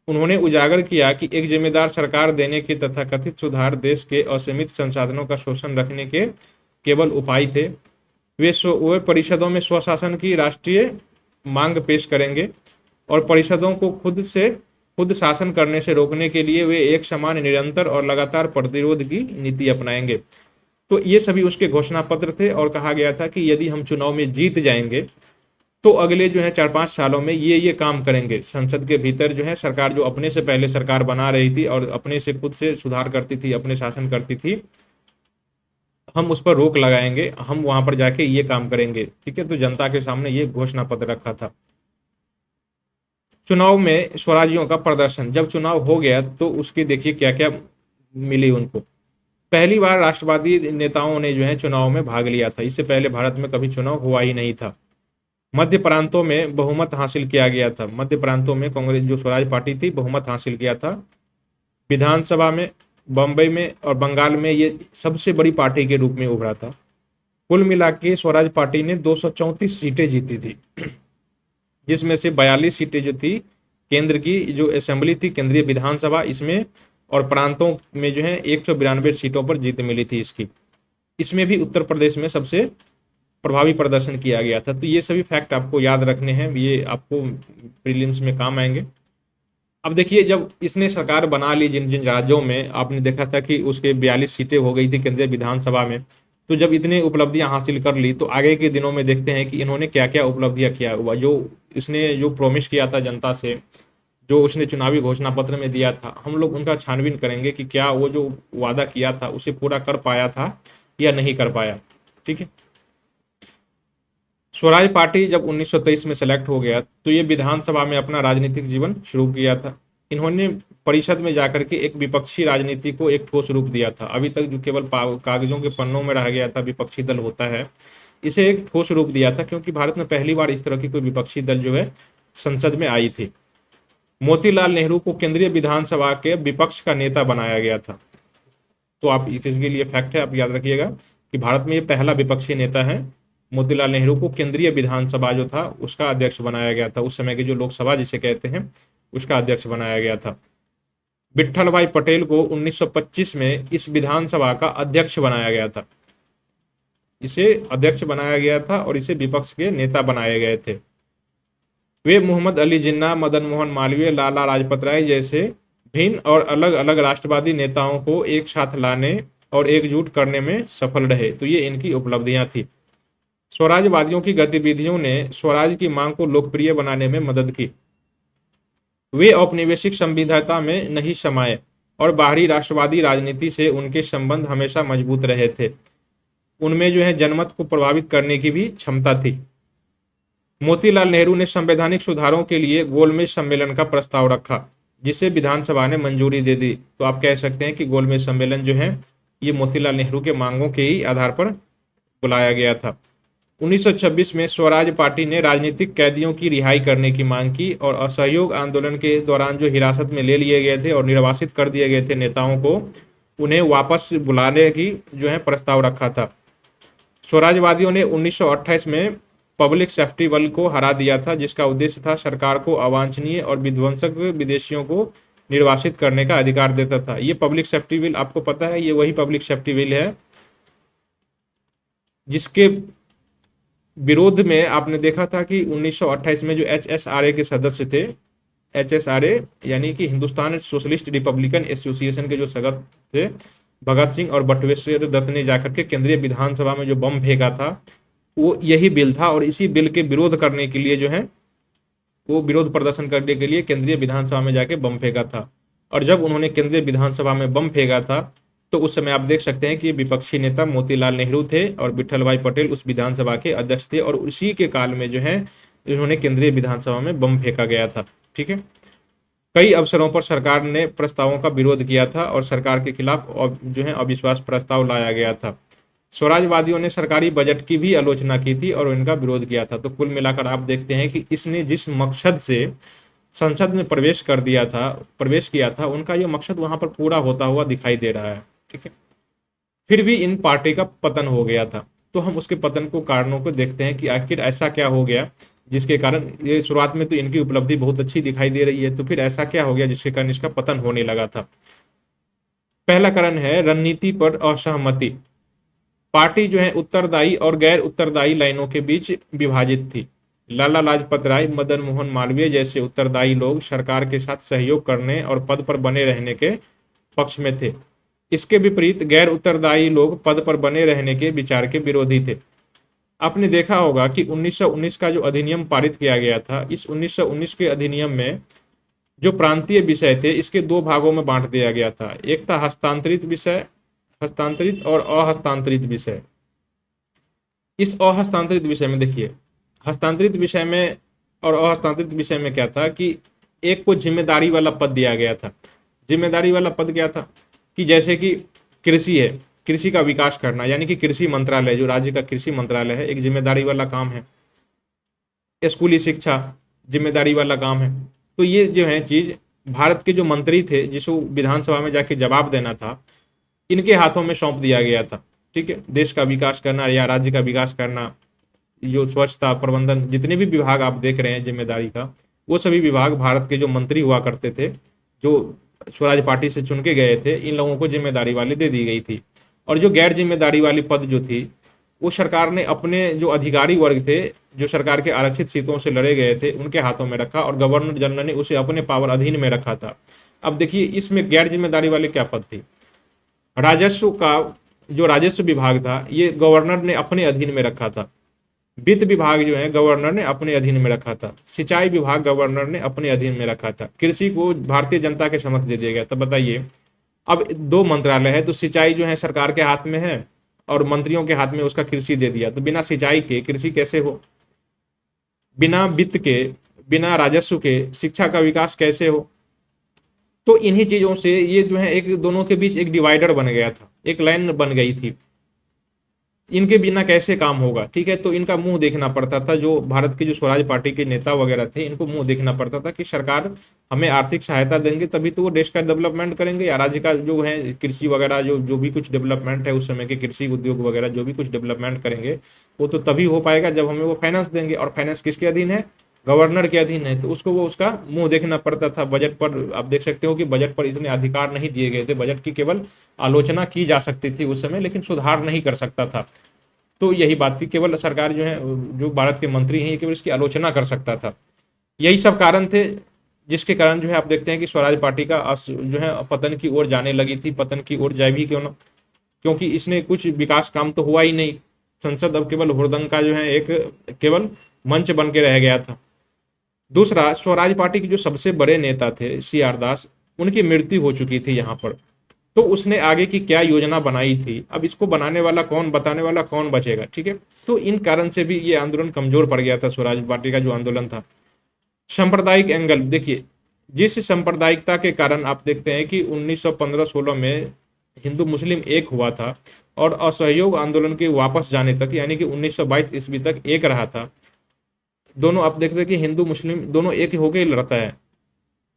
Speaker 1: उन्होंने उजागर किया कि एक जिम्मेदार सरकार देने के तथाकथित सुधार देश के असीमित संसाधनों का शोषण रखने के केवल उपाय थे। वे परिषदों में स्वशासन की राष्ट्रीय मांग पेश करेंगे और परिषदों को खुद शासन करने से रोकने के लिए वे एक समान, निरंतर और लगातार प्रतिरोध की नीति अपनाएंगे। तो ये सभी उसके घोषणा पत्र थे और कहा गया था कि यदि हम चुनाव में जीत जाएंगे तो अगले जो है 4-5 सालों में ये काम करेंगे। संसद के भीतर जो है सरकार, जो अपने से पहले सरकार बना रही थी और अपने से खुद से सुधार करती थी, अपने शासन करती थी, हम उस पर रोक लगाएंगे, हम वहां पर जाके ये काम करेंगे। ठीक है, तो जनता के सामने ये घोषणा पत्र रखा था। चुनाव में स्वराज्यों का प्रदर्शन, जब चुनाव हो गया तो उसके देखिए क्या क्या मिली उनको। पहली बार राष्ट्रवादी नेताओं ने जो है चुनाव में भाग लिया था। इससे पहले भारत में कभी चुनाव हुआ ही नहीं था। मध्य प्रांतों में बहुमत हासिल किया गया था। मध्य प्रांतों में कांग्रेस, जो स्वराज पार्टी थी, बहुमत हासिल किया था। विधानसभा में बम्बई में और बंगाल में ये सबसे बड़ी पार्टी के रूप में उभरा था। कुल मिला के स्वराज पार्टी ने 234 सीटें जीती थी, जिसमें से 42 सीटें जो थी केंद्र की जो असेंबली थी, केंद्रीय विधानसभा, इसमें, और प्रांतों में जो है 192 सीटों पर जीत मिली थी इसकी। इसमें भी उत्तर प्रदेश में सबसे प्रभावी प्रदर्शन किया गया था। तो ये सभी फैक्ट आपको याद रखने हैं, ये आपको प्रीलिम्स में काम आएंगे। अब देखिए, जब इसने सरकार बना ली, जिन जिन राज्यों में आपने देखा था कि उसके 42 सीटें हो गई थी केंद्रीय विधानसभा में, तो जब इतने उपलब्धियां हासिल कर ली तो आगे के दिनों में देखते हैं कि इन्होंने क्या क्या उपलब्धियां किया हुआ। जो इसने जो प्रॉमिस किया था जनता से, जो उसने चुनावी घोषणा पत्र में दिया था, हम लोग उनका छानबीन करेंगे कि क्या वो जो वादा किया था उसे पूरा कर पाया था या नहीं कर पाया। ठीक है, स्वराज पार्टी जब 1923 में सेलेक्ट हो गया तो ये विधानसभा में अपना राजनीतिक जीवन शुरू किया था। इन्होंने परिषद में जाकर के एक विपक्षी राजनीति को एक ठोस रूप दिया था। अभी तक जो केवल कागजों के पन्नों में रह गया था, विपक्षी दल होता है, इसे एक ठोस रूप दिया था, क्योंकि भारत में पहली बार इस तरह की कोई विपक्षी दल जो है संसद में आई थी। मोतीलाल नेहरू को केंद्रीय विधानसभा के विपक्ष का नेता बनाया गया था। तो आप इसके लिए फैक्ट है, आप याद रखिएगा कि भारत में ये पहला विपक्षी नेता है। मोतीलाल नेहरू को केंद्रीय विधानसभा जो था उसका अध्यक्ष बनाया गया था। उस समय की जो लोकसभा जिसे कहते हैं उसका अध्यक्ष बनाया गया था। विट्ठल भाई पटेल को 1925 में इस विधानसभा का अध्यक्ष बनाया गया था। इसे अध्यक्ष बनाया गया था और इसे विपक्ष के नेता बनाए गए थे। वे मोहम्मद अली जिन्ना, मदन मोहन मालवीय, लाला लाजपत राय जैसे भिन्न और अलग अलग राष्ट्रवादी नेताओं को एक साथ लाने और एकजुट करने में सफल रहे। तो ये इनकी उपलब्धियां थी। स्वराजवादियों की गतिविधियों ने स्वराज की मांग को लोकप्रिय बनाने में मदद की। वे औपनिवेशिक संविधाता में नहीं समाये और बाहरी राष्ट्रवादी राजनीति से उनके संबंध हमेशा मजबूत रहे थे। उनमें जो है जनमत को प्रभावित करने की भी क्षमता थी। मोतीलाल नेहरू ने संवैधानिक सुधारों के लिए गोलमेज सम्मेलन का प्रस्ताव रखा, जिसे विधानसभा ने मंजूरी दे दी। तो आप कह सकते हैं कि गोलमेज सम्मेलन जो है ये मोतीलाल नेहरू के मांगों के ही आधार पर बुलाया गया था। 1926 में स्वराज पार्टी ने राजनीतिक कैदियों की रिहाई करने की मांग की और असहयोग आंदोलन के दौरान जो हिरासत में ले लिए गए थे और निर्वासित कर दिए गए थे नेताओं को, उन्हें वापस बुलाने की जो है प्रस्ताव रखा था। स्वराजवादियों ने 1928 में पब्लिक सेफ्टी बिल को हरा दिया था, जिसका उद्देश्य था सरकार को अवांछनीय और विध्वंसक विदेशियों को निर्वासित करने का अधिकार देता था। ये पब्लिक सेफ्टी बिल आपको पता है, ये वही पब्लिक सेफ्टी बिल है जिसके विरोध में आपने देखा था कि 1928 में जो HSRA के सदस्य थे, HSRA यानी कि हिंदुस्तान सोशलिस्ट रिपब्लिकन एसोसिएशन के जो सदस्य थे, भगत सिंह और बटुकेश्वर दत्त ने जाकर के केंद्रीय विधानसभा में जो बम फेंका था वो यही बिल था। और इसी बिल के विरोध करने के लिए जो है वो विरोध प्रदर्शन करने के लिए केंद्रीय विधानसभा में जाके बम फेंका था। और जब उन्होंने केंद्रीय विधानसभा में बम फेंका था तो उस समय आप देख सकते हैं कि विपक्षी नेता मोतीलाल नेहरू थे और विट्ठल भाई पटेल उस विधानसभा के अध्यक्ष थे, और उसी के काल में जो है इन्होंने केंद्रीय विधानसभा में बम फेंका गया था। ठीक है, कई अवसरों पर सरकार ने प्रस्तावों का विरोध किया था और सरकार के खिलाफ जो है अविश्वास प्रस्ताव लाया गया था। स्वराजवादियों ने सरकारी बजट की भी आलोचना की थी और इनका विरोध किया था। तो कुल मिलाकर आप देखते हैं कि इसने जिस मकसद से संसद में प्रवेश किया था, उनका ये मकसद वहां पर पूरा होता हुआ दिखाई दे रहा है। ठीक है, फिर भी इन पार्टी का पतन हो गया था। तो हम उसके पतन को कारणों को देखते हैं कि आखिर ऐसा क्या हो गया जिसके कारण, ये शुरुआत में तो इनकी उपलब्धि बहुत अच्छी दिखाई दे रही है, तो फिर ऐसा क्या हो गया जिसके कारण इसका पतन होने लगा था। पहला कारण है रणनीति पर असहमति। पार्टी जो है उत्तरदायी और गैर उत्तरदायी लाइनों के बीच विभाजित थी। लाला लाजपत राय, मदन मोहन मालवीय जैसे उत्तरदायी लोग सरकार के साथ सहयोग करने और पद पर बने रहने के पक्ष में थे। इसके विपरीत गैर उत्तरदायी लोग पद पर बने रहने के विचार के विरोधी थे। आपने देखा होगा कि 1919 का जो अधिनियम पारित किया गया था, इस 1919 के अधिनियम में जो प्रांतीय विषय थे इसके दो भागों में बांट दिया गया था। एक था हस्तांतरित विषय, हस्तांतरित और अहस्तांतरित विषय। इस अहस्तांतरित विषय में देखिए, हस्तांतरित विषय में और अहस्तांतरित विषय में क्या था कि एक को जिम्मेदारी वाला पद दिया गया था। जिम्मेदारी वाला पद क्या था कि जैसे कि कृषि है, कृषि का विकास करना, यानी कि कृषि मंत्रालय, जो राज्य का कृषि मंत्रालय है, एक जिम्मेदारी वाला काम है। स्कूली शिक्षा जिम्मेदारी वाला काम है। तो ये जो है चीज भारत के जो मंत्री थे, जिसको विधानसभा में जाके जवाब देना था, इनके हाथों में सौंप दिया गया था। ठीक है, देश का विकास करना या राज्य का विकास करना, जो स्वच्छता प्रबंधन, जितने भी विभाग आप देख रहे हैं जिम्मेदारी का, वो सभी विभाग भारत के जो मंत्री हुआ करते थे, जो स्वराज पार्टी से चुन के गए थे, इन लोगों को जिम्मेदारी वाली दे दी गई थी। और जो गैर जिम्मेदारी वाली पद जो थी, वो सरकार ने अपने जो अधिकारी वर्ग थे, जो सरकार के आरक्षित सीटों से लड़े गए थे, उनके हाथों में रखा और गवर्नर जनरल ने उसे अपने पावर अधीन में रखा था। अब देखिए इसमें गैर जिम्मेदारी वाले क्या पद थी। राजस्व का जो राजस्व विभाग था, ये गवर्नर ने अपने अधीन में रखा था। वित्त विभाग जो है गवर्नर ने अपने अधीन में रखा था। सिंचाई विभाग गवर्नर ने अपने अधीन में रखा था। कृषि को भारतीय जनता के समक्ष दे दिया गया। तो बताइए, अब दो मंत्रालय है, तो सिंचाई जो है सरकार के हाथ में है और मंत्रियों के हाथ में उसका कृषि दे दिया। तो बिना सिंचाई के कृषि कैसे हो, बिना वित्त के, बिना राजस्व के शिक्षा का विकास कैसे हो। तो इन्हीं चीजों से ये जो है एक दोनों के बीच एक डिवाइडर बन गया था, एक लाइन बन गई थी। इनके बिना कैसे काम होगा। ठीक है, तो इनका मुंह देखना पड़ता था। जो भारत के जो स्वराज पार्टी के नेता वगैरह थे, इनको मुंह देखना पड़ता था कि सरकार हमें आर्थिक सहायता देंगे तभी तो वो देश का डेवलपमेंट करेंगे, या राज्य का जो है कृषि वगैरह जो जो भी कुछ डेवलपमेंट है उस समय के कृषि उद्योग वगैरह जो भी कुछ डेवलपमेंट करेंगे, वो तो तभी हो पाएगा जब हमें वो फाइनेंस देंगे। और फाइनेंस किसके अधीन है, गवर्नर के अधीन है। तो उसको वो उसका मुंह देखना पड़ता था। बजट पर आप देख सकते हो कि बजट पर इतने अधिकार नहीं दिए गए थे। बजट की केवल आलोचना की जा सकती थी उस समय, लेकिन सुधार नहीं कर सकता था। तो यही बात थी, केवल सरकार जो है, जो भारत के मंत्री हैं, ये केवल इसकी आलोचना कर सकता था। यही सब कारण थे जिसके कारण जो है आप देखते हैं कि स्वराज पार्टी का जो है पतन की ओर जाने लगी थी। पतन की ओर जाए भी क्यों ना, क्योंकि इसने कुछ विकास काम तो हुआ ही नहीं। संसद अब केवल हुड़दंग का जो है एक केवल मंच बन के रह गया था। दूसरा, स्वराज पार्टी के जो सबसे बड़े नेता थे CR दास, उनकी मृत्यु हो चुकी थी यहाँ पर। तो उसने आगे की क्या योजना बनाई थी, अब इसको बनाने वाला कौन, बताने वाला कौन बचेगा। ठीक है, तो इन कारण से भी ये आंदोलन कमजोर पड़ गया था। स्वराज पार्टी का जो आंदोलन था, सांप्रदायिक एंगल देखिए, जिस सांप्रदायिकता के कारण आप देखते हैं कि 1915-16 में हिंदू मुस्लिम एक हुआ था और असहयोग आंदोलन के वापस जाने तक, यानी कि 1922 ईस्वी तक एक रहा था। दोनों आप देखते हैं कि हिंदू मुस्लिम दोनों एक होकर लड़ता है।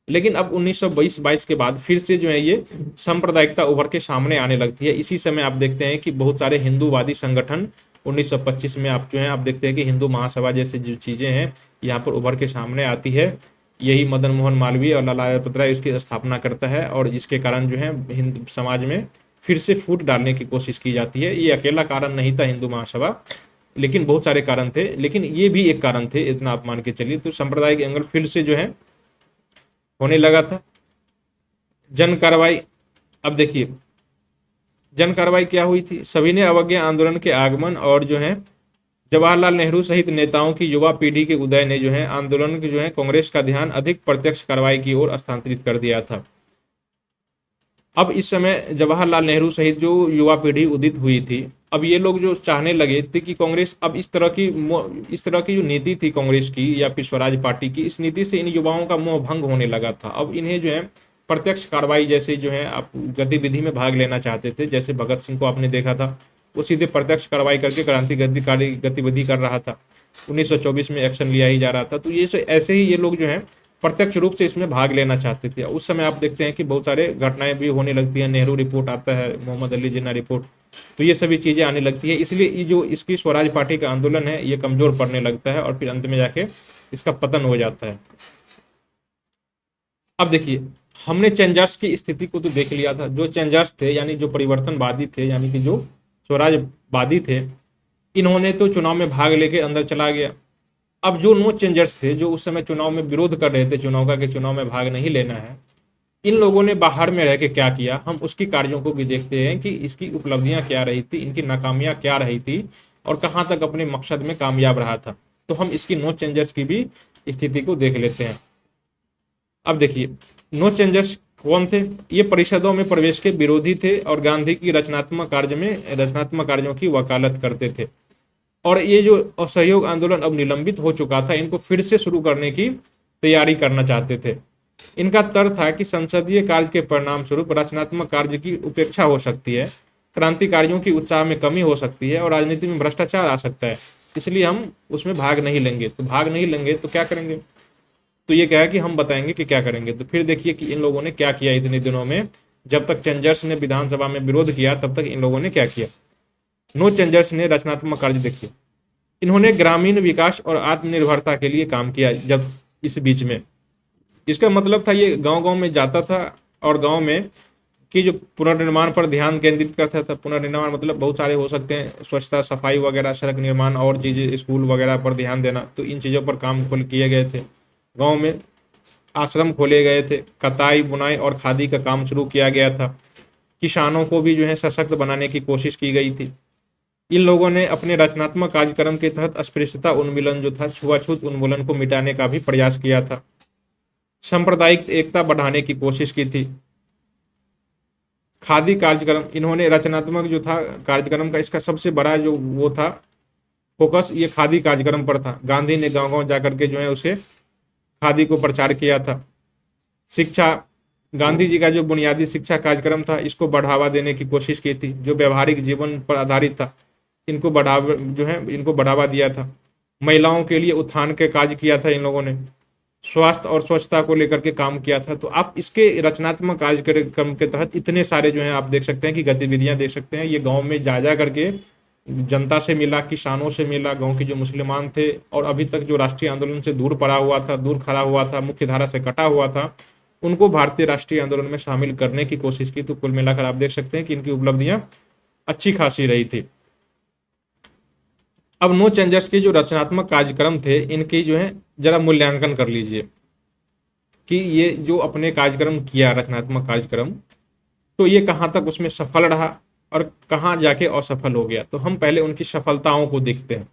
Speaker 1: लेकिन अब 1922 के बाद फिर से जो है ये सांप्रदायिकता उभर के सामने आने लगती है। इसी समय आप देखते हैं कि बहुत सारे हिंदूवादी संगठन 1925 में आप जो है आप देखते हैं कि हिंदू महासभा जैसी जो चीजें हैं यहाँ पर उभर के सामने आती है। यही मदन मोहन मालवीय और लाला लाजपत राय उसकी स्थापना करता है और जिसके कारण जो है हिंदू समाज में फिर से फूट डालने की कोशिश की जाती है। ये अकेला कारण नहीं था हिंदू महासभा, लेकिन बहुत सारे कारण थे, लेकिन ये भी एक कारण थे, इतना आप मान के चलिए। तो सांप्रदायिक एंगल फिर से जो है होने लगा था। जन कार्रवाई, अब देखिए जन कार्रवाई क्या हुई थी। सविनय अवज्ञा आंदोलन के आगमन और जो है जवाहरलाल नेहरू सहित नेताओं की युवा पीढ़ी के उदय ने जो है आंदोलन की जो है कांग्रेस का ध्यान अधिक प्रत्यक्ष कार्रवाई की ओर स्थानांतरित कर दिया था। अब इस समय जवाहरलाल नेहरू सहित जो युवा पीढ़ी उदित हुई थी, अब ये लोग जो चाहने लगे थे कि कांग्रेस अब इस तरह की जो नीति थी कांग्रेस की या फिर स्वराज पार्टी की, इस नीति से इन युवाओं का मोह भंग होने लगा था। अब इन्हें जो है प्रत्यक्ष कार्रवाई जैसे जो है आप गतिविधि में भाग लेना चाहते थे। जैसे भगत सिंह को आपने देखा था, वो सीधे प्रत्यक्ष कार्रवाई करके क्रांतिकारी गतिविधि कर रहा था। 1924 में एक्शन लिया ही जा रहा था। तो ये ऐसे ही ये लोग जो है प्रत्यक्ष रूप से इसमें भाग लेना चाहते थे। उस समय आप देखते हैं कि बहुत सारे घटनाएं भी होने लगती हैं। नेहरू रिपोर्ट आता है, मोहम्मद अली जिन्ना रिपोर्ट, तो ये सभी चीज़ें आने लगती है, इसलिए ये जो इसकी स्वराज पार्टी का आंदोलन है ये कमजोर पड़ने लगता है और फिर अंत में जाके इसका पतन हो जाता है। अब देखिए, हमने चेंजर्स की स्थिति को तो देख लिया था। जो चेंजर्स थे यानी जो परिवर्तनवादी थे, यानी कि जो स्वराजवादी थे, इन्होंने तो चुनाव में भाग लेके अंदर चला गया। अब जो नो चेंजर्स थे, जो उस समय चुनाव में विरोध कर रहे थे चुनाव का कि चुनाव में भाग नहीं लेना है, इन लोगों ने बाहर में रह के क्या किया, हम उसकी कार्यों को भी देखते हैं कि इसकी उपलब्धियां क्या रही थी, इनकी नाकामियां क्या रही थी और कहां तक अपने मकसद में कामयाब रहा था। तो हम इसकी नो चेंजर्स की भी स्थिति को देख लेते हैं। अब देखिए, नो चेंजर्स कौन थे? ये परिषदों में प्रवेश के विरोधी थे और गांधी की रचनात्मक कार्यों की वकालत करते थे। और ये जो असहयोग आंदोलन अब निलंबित हो चुका था, इनको फिर से शुरू करने की तैयारी करना चाहते थे। इनका तर्क था कि संसदीय कार्य के परिणाम स्वरूप रचनात्मक कार्य की उपेक्षा हो सकती है, क्रांतिकारियों की उत्साह में कमी हो सकती है और राजनीति में भ्रष्टाचार आ सकता है, इसलिए हम उसमें भाग नहीं लेंगे। तो भाग नहीं लेंगे तो क्या करेंगे? तो ये क्या है कि हम बताएंगे कि क्या करेंगे। तो फिर देखिए कि इन लोगों ने क्या किया इतने दिनों में। जब तक चेंजर्स ने विधानसभा में विरोध किया तब तक इन लोगों ने क्या किया? नो चेंजर्स ने रचनात्मक कार्य देखिए, इन्होंने ग्रामीण विकास और आत्मनिर्भरता के लिए काम किया। जब इस बीच में इसका मतलब था ये गांव गांव में जाता था और गांव में की जो पुनर्निर्माण पर ध्यान केंद्रित करता था। पुनर्निर्माण मतलब बहुत सारे हो सकते हैं, स्वच्छता, सफाई वगैरह, सड़क निर्माण और चीज़ें, स्कूल वगैरह पर ध्यान देना। तो इन चीज़ों पर काम किए गए थे। गांव में आश्रम खोले गए थे, कताई, बुनाई और खादी का काम शुरू किया गया था। किसानों को भी जो है सशक्त बनाने की कोशिश की गई थी। इन लोगों ने अपने रचनात्मक कार्यक्रम के तहत अस्पृश्यता उन्मूलन जो था, छुआछूत उन्मूलन को मिटाने का भी प्रयास किया था। सांप्रदायिक एकता बढ़ाने की कोशिश की थी। खादी कार्यक्रम, इन्होंने रचनात्मक जो था कार्यक्रम का, इसका सबसे बड़ा जो वो था फोकस, ये खादी कार्यक्रम पर था। गांधी ने गांव गांव जाकर के जो है उसे खादी को प्रचार किया था। शिक्षा, गांधी जी का जो बुनियादी शिक्षा कार्यक्रम था, इसको बढ़ावा देने की कोशिश की थी। जो व्यवहारिक जीवन पर आधारित था, इनको बढ़ावा दिया था। महिलाओं के लिए उत्थान के कार्य किया था इन लोगों ने। स्वास्थ्य और स्वच्छता को लेकर के काम किया था। तो आप इसके रचनात्मक कार्यक्रम के तहत इतने सारे जो है आप देख सकते हैं कि गतिविधियां देख सकते हैं। ये गांव में जा करके जनता से मिला, किसानों से मिला, गांव के जो मुसलमान थे और अभी तक जो राष्ट्रीय आंदोलन से दूर पड़ा हुआ था, दूर खड़ा हुआ था, मुख्य धारा से कटा हुआ था, उनको भारतीय राष्ट्रीय आंदोलन में शामिल करने की कोशिश की। तो कुल मिलाकर आप देख सकते हैं कि इनकी उपलब्धियां अच्छी खासी रही थी। अब नो चेंजर्स के जो रचनात्मक कार्यक्रम थे, इनकी जो है जरा मूल्यांकन कर लीजिए कि ये जो अपने कार्यक्रम किया, रचनात्मक कार्यक्रम, तो ये कहाँ तक उसमें सफल रहा और कहाँ जाके असफल हो गया। तो हम पहले उनकी सफलताओं को देखते हैं।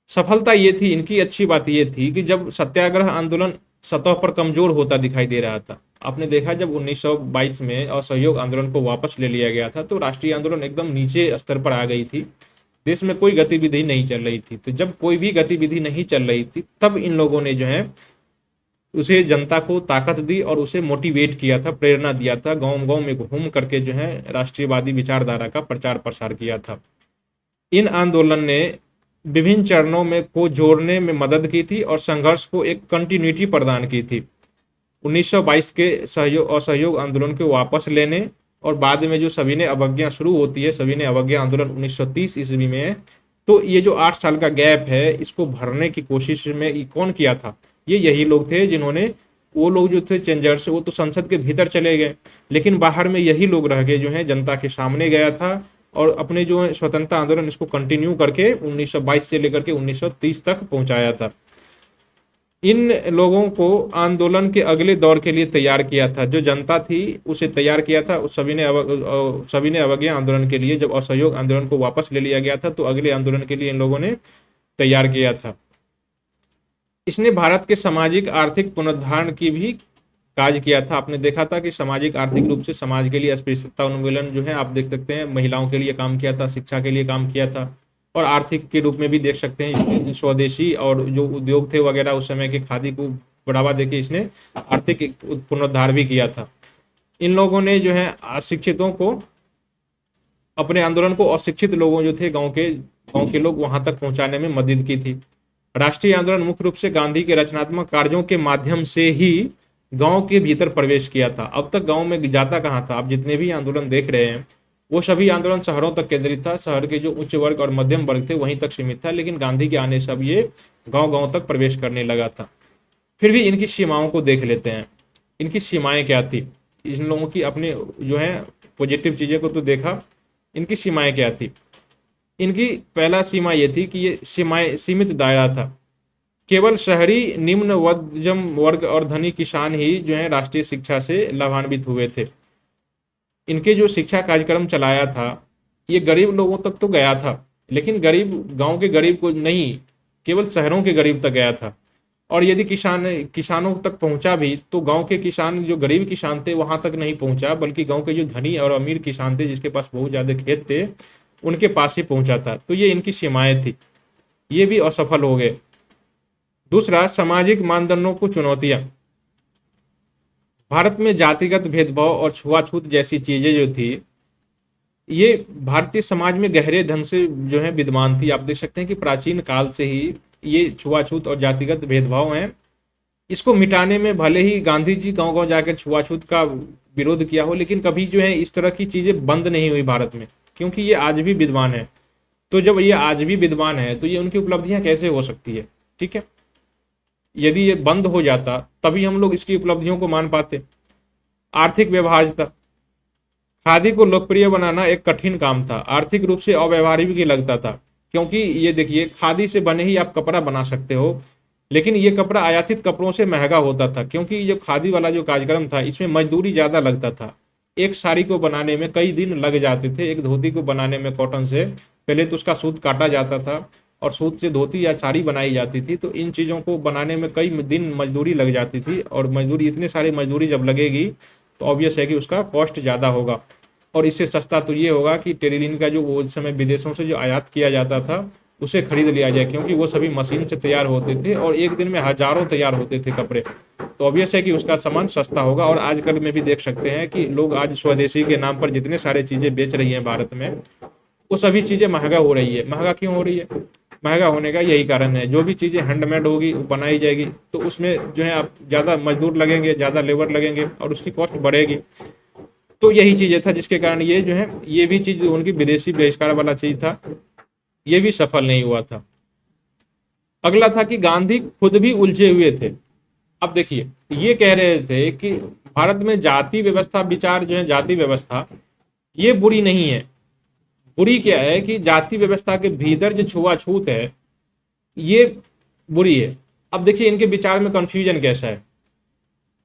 Speaker 1: सफलता ये थी इनकी, अच्छी बात ये थी कि जब सत्याग्रह आंदोलन सतह पर कमजोर होता दिखाई दे रहा था, आपने देखा जब 1922 में असहयोग आंदोलन को वापस ले लिया गया था तो राष्ट्रीय आंदोलन एकदम नीचे स्तर पर आ गई थी। देश में कोई गतिविधि नहीं चल रही थी। तो जब कोई भी गतिविधि नहीं चल रही थी तब इन लोगों ने जो है उसे जनता को ताकत दी और उसे मोटिवेट किया था, प्रेरणा दिया था। गांव गांव में घूम करके जो है राष्ट्रीयवादी विचारधारा का प्रचार प्रसार किया था। इन आंदोलन ने विभिन्न चरणों में को जोड़ने में मदद की थी और संघर्ष को एक कंटिन्यूटी प्रदान की थी। 1922 के असहयोग आंदोलन को वापस लेने और बाद में जो सविनय अवज्ञा शुरू होती है, सविनय अवज्ञा आंदोलन 1930 ईस्वी में है। तो ये जो 8 साल का गैप है, इसको भरने की कोशिश में कौन किया था? ये यही लोग थे जिन्होंने, वो लोग जो थे चेंजर्स, वो तो संसद के भीतर चले गए, लेकिन बाहर में यही लोग रह के जो है जनता के सामने गया था और अपने जो स्वतंत्रता आंदोलन इसको कंटिन्यू करके 1922 से लेकर के 1930 तक पहुंचाया था। इन लोगों को आंदोलन के अगले दौर के लिए तैयार किया था। जो जनता थी उसे तैयार किया था सविनय अवज्ञा आंदोलन के लिए। जब असहयोग आंदोलन को वापस ले लिया गया था तो अगले आंदोलन के लिए इन लोगों ने तैयार किया था। इसने भारत के सामाजिक आर्थिक पुनरुद्धार की भी कार्य किया था। आपने देखा था कि सामाजिक आर्थिक रूप से समाज के लिए अस्पृश्यता उन्मूलन जो है आप देख सकते हैं, महिलाओं के लिए काम किया था, शिक्षा के लिए काम किया था और आर्थिक के रूप में भी देख सकते हैं। स्वदेशी और जो उद्योग थे वगैरह उस समय के, खादी को बढ़ावा देके इसने आर्थिक पुनरुद्धार भी किया था। इन लोगों ने जो है अशिक्षितों को, अपने आंदोलन को अशिक्षित लोगों जो थे गांव के लोग वहां तक पहुंचाने में मदद की थी। राष्ट्रीय आंदोलन मुख्य रूप से गांधी के रचनात्मक कार्यों के माध्यम से ही गांव के भीतर प्रवेश किया था। अब तक गांव में जाता कहाँ था? आप जितने भी आंदोलन देख रहे हैं वो सभी आंदोलन शहरों तक केंद्रित था। शहर के जो उच्च वर्ग और मध्यम वर्ग थे वहीं तक सीमित था, लेकिन गांधी के आने से अब ये गांव गांव तक प्रवेश करने लगा था। फिर भी इनकी सीमाओं को देख लेते हैं। इनकी सीमाएं क्या थी, इन लोगों की अपने जो है पॉजिटिव चीज़ें को तो देखा, इनकी सीमाएं क्या थी। इनकी पहला सीमा ये थी कि ये सीमाएं सीमित दायरा था। केवल शहरी निम्न मध्यम वर्ग और धनी किसान ही जो है राष्ट्रीय शिक्षा से लाभान्वित हुए थे। इनके जो शिक्षा कार्यक्रम चलाया था ये गरीब लोगों तक तो गया था, लेकिन गरीब गांव के गरीब को नहीं, केवल शहरों के गरीब तक गया था। और यदि किसानों तक पहुंचा भी तो गांव के किसान, जो गरीब किसान थे वहां तक नहीं पहुंचा, बल्कि गांव के जो धनी और अमीर किसान थे जिसके पास बहुत ज्यादा खेत थे उनके पास ही पहुंचा था। तो ये इनकी सीमाएं थी, ये भी असफल हो गए। दूसरा, सामाजिक मानदंडों को चुनौतियां। भारत में जातिगत भेदभाव और छुआछूत जैसी चीजें जो थी ये भारतीय समाज में गहरे ढंग से जो है विद्यमान थी। आप देख सकते हैं कि प्राचीन काल से ही ये छुआछूत और जातिगत भेदभाव हैं। इसको मिटाने में भले ही गांधी जी गांव गांव जाकर छुआछूत का विरोध किया हो, लेकिन कभी जो है इस तरह की चीजें बंद नहीं हुई भारत में, क्योंकि ये आज भी विद्यमान है। तो जब ये आज भी विद्यमान है तो ये उनकी उपलब्धियां कैसे हो सकती है, ठीक है। यदि ये बंद हो जाता तभी हम लोग इसकी उपलब्धियों को मान पाते। आर्थिक व्यवहार्यता। खादी को लोकप्रिय बनाना एक कठिन काम था, आर्थिक रूप से अव्यवहार्य भी लगता था, क्योंकि ये देखिए खादी से बने ही आप कपड़ा बना सकते हो, लेकिन ये कपड़ा आयातित कपड़ों से महंगा होता था, क्योंकि जो खादी वाला जो कार्यक्रम था इसमें मजदूरी ज्यादा लगता था। एक साड़ी को बनाने में कई दिन लग जाते थे। एक धोती को बनाने में कॉटन से पहले तो उसका सूत काटा जाता था और सूत से धोती या साड़ी बनाई जाती थी। तो इन चीज़ों को बनाने में कई दिन मजदूरी लग जाती थी, और मजदूरी इतने सारे मजदूरी जब लगेगी तो ऑब्वियस है कि उसका कॉस्ट ज़्यादा होगा। और इससे सस्ता तो ये होगा कि टेरिलिन का जो वो उस समय विदेशों से जो आयात किया जाता था उसे खरीद लिया जाए, क्योंकि वो सभी मशीन से तैयार होते थे और एक दिन में हजारों तैयार होते थे कपड़े। तो ऑब्वियस है कि उसका सामान सस्ता होगा। और आजकल में भी देख सकते हैं कि लोग आज स्वदेशी के नाम पर जितने सारे चीज़ें बेच रही हैं भारत में, वो सभी चीज़ें महंगा हो रही है। महंगा क्यों हो रही है? महंगा होने का यही कारण है, जो भी चीज़ें हैंडमेड होगी वो बनाई जाएगी तो उसमें जो है आप ज़्यादा मजदूर लगेंगे, ज़्यादा लेबर लगेंगे और उसकी कॉस्ट बढ़ेगी। तो यही चीज़ें था जिसके कारण ये जो है ये भी चीज़ उनकी विदेशी बहिष्कार वाला चीज़ था, ये भी सफल नहीं हुआ था। अगला था कि गांधी खुद भी उलझे हुए थे। अब देखिए ये कह रहे थे कि भारत में जाति व्यवस्था विचार जो है जाति व्यवस्था ये बुरी नहीं है। बुरी क्या है कि जाति व्यवस्था के भीतर जो छुआछूत है ये बुरी है। अब देखिए इनके विचार में कंफ्यूजन कैसा है।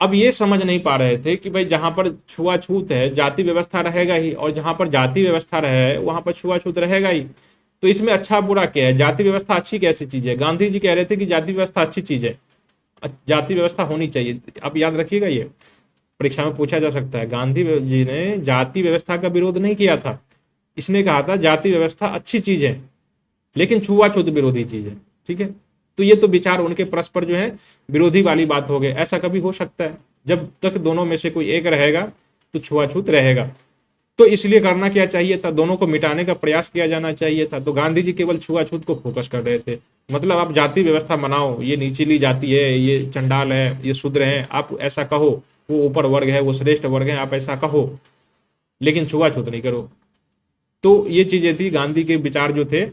Speaker 1: अब ये समझ नहीं पा रहे थे कि भाई जहां पर छुआछूत है जाति व्यवस्था रहेगा ही, और जहां पर जाति व्यवस्था रहे वहां पर छुआछूत रहेगा ही। तो इसमें अच्छा बुरा क्या है? जाति व्यवस्था अच्छी कैसी चीज है? गांधी जी कह रहे थे कि जाति व्यवस्था अच्छी चीज है, जाति व्यवस्था होनी चाहिए। आप याद रखिएगा, ये परीक्षा में पूछा जा सकता है। गांधी जी ने जाति व्यवस्था का विरोध नहीं किया था, इसने कहा था जाति व्यवस्था अच्छी चीज है लेकिन छुआछूत विरोधी चीज है, ठीक है। तो ये तो विचार उनके परस्पर जो है विरोधी वाली बात हो गई। ऐसा कभी हो सकता है? जब तक दोनों में से कोई एक रहेगा तो छुआछूत रहेगा। तो इसलिए करना क्या चाहिए था? दोनों को मिटाने का प्रयास किया जाना चाहिए था। तो गांधी जी केवल छुआछूत को फोकस कर रहे थे। मतलब आप जाति व्यवस्था बनाओ, ये निचली जाति है, ये चंडाल है, ये शूद्र है, आप ऐसा कहो, वो ऊपर वर्ग है, वो श्रेष्ठ वर्ग है, आप ऐसा कहो, लेकिन छुआछूत नहीं करो। तो ये चीजें थी, गांधी के विचार जो थे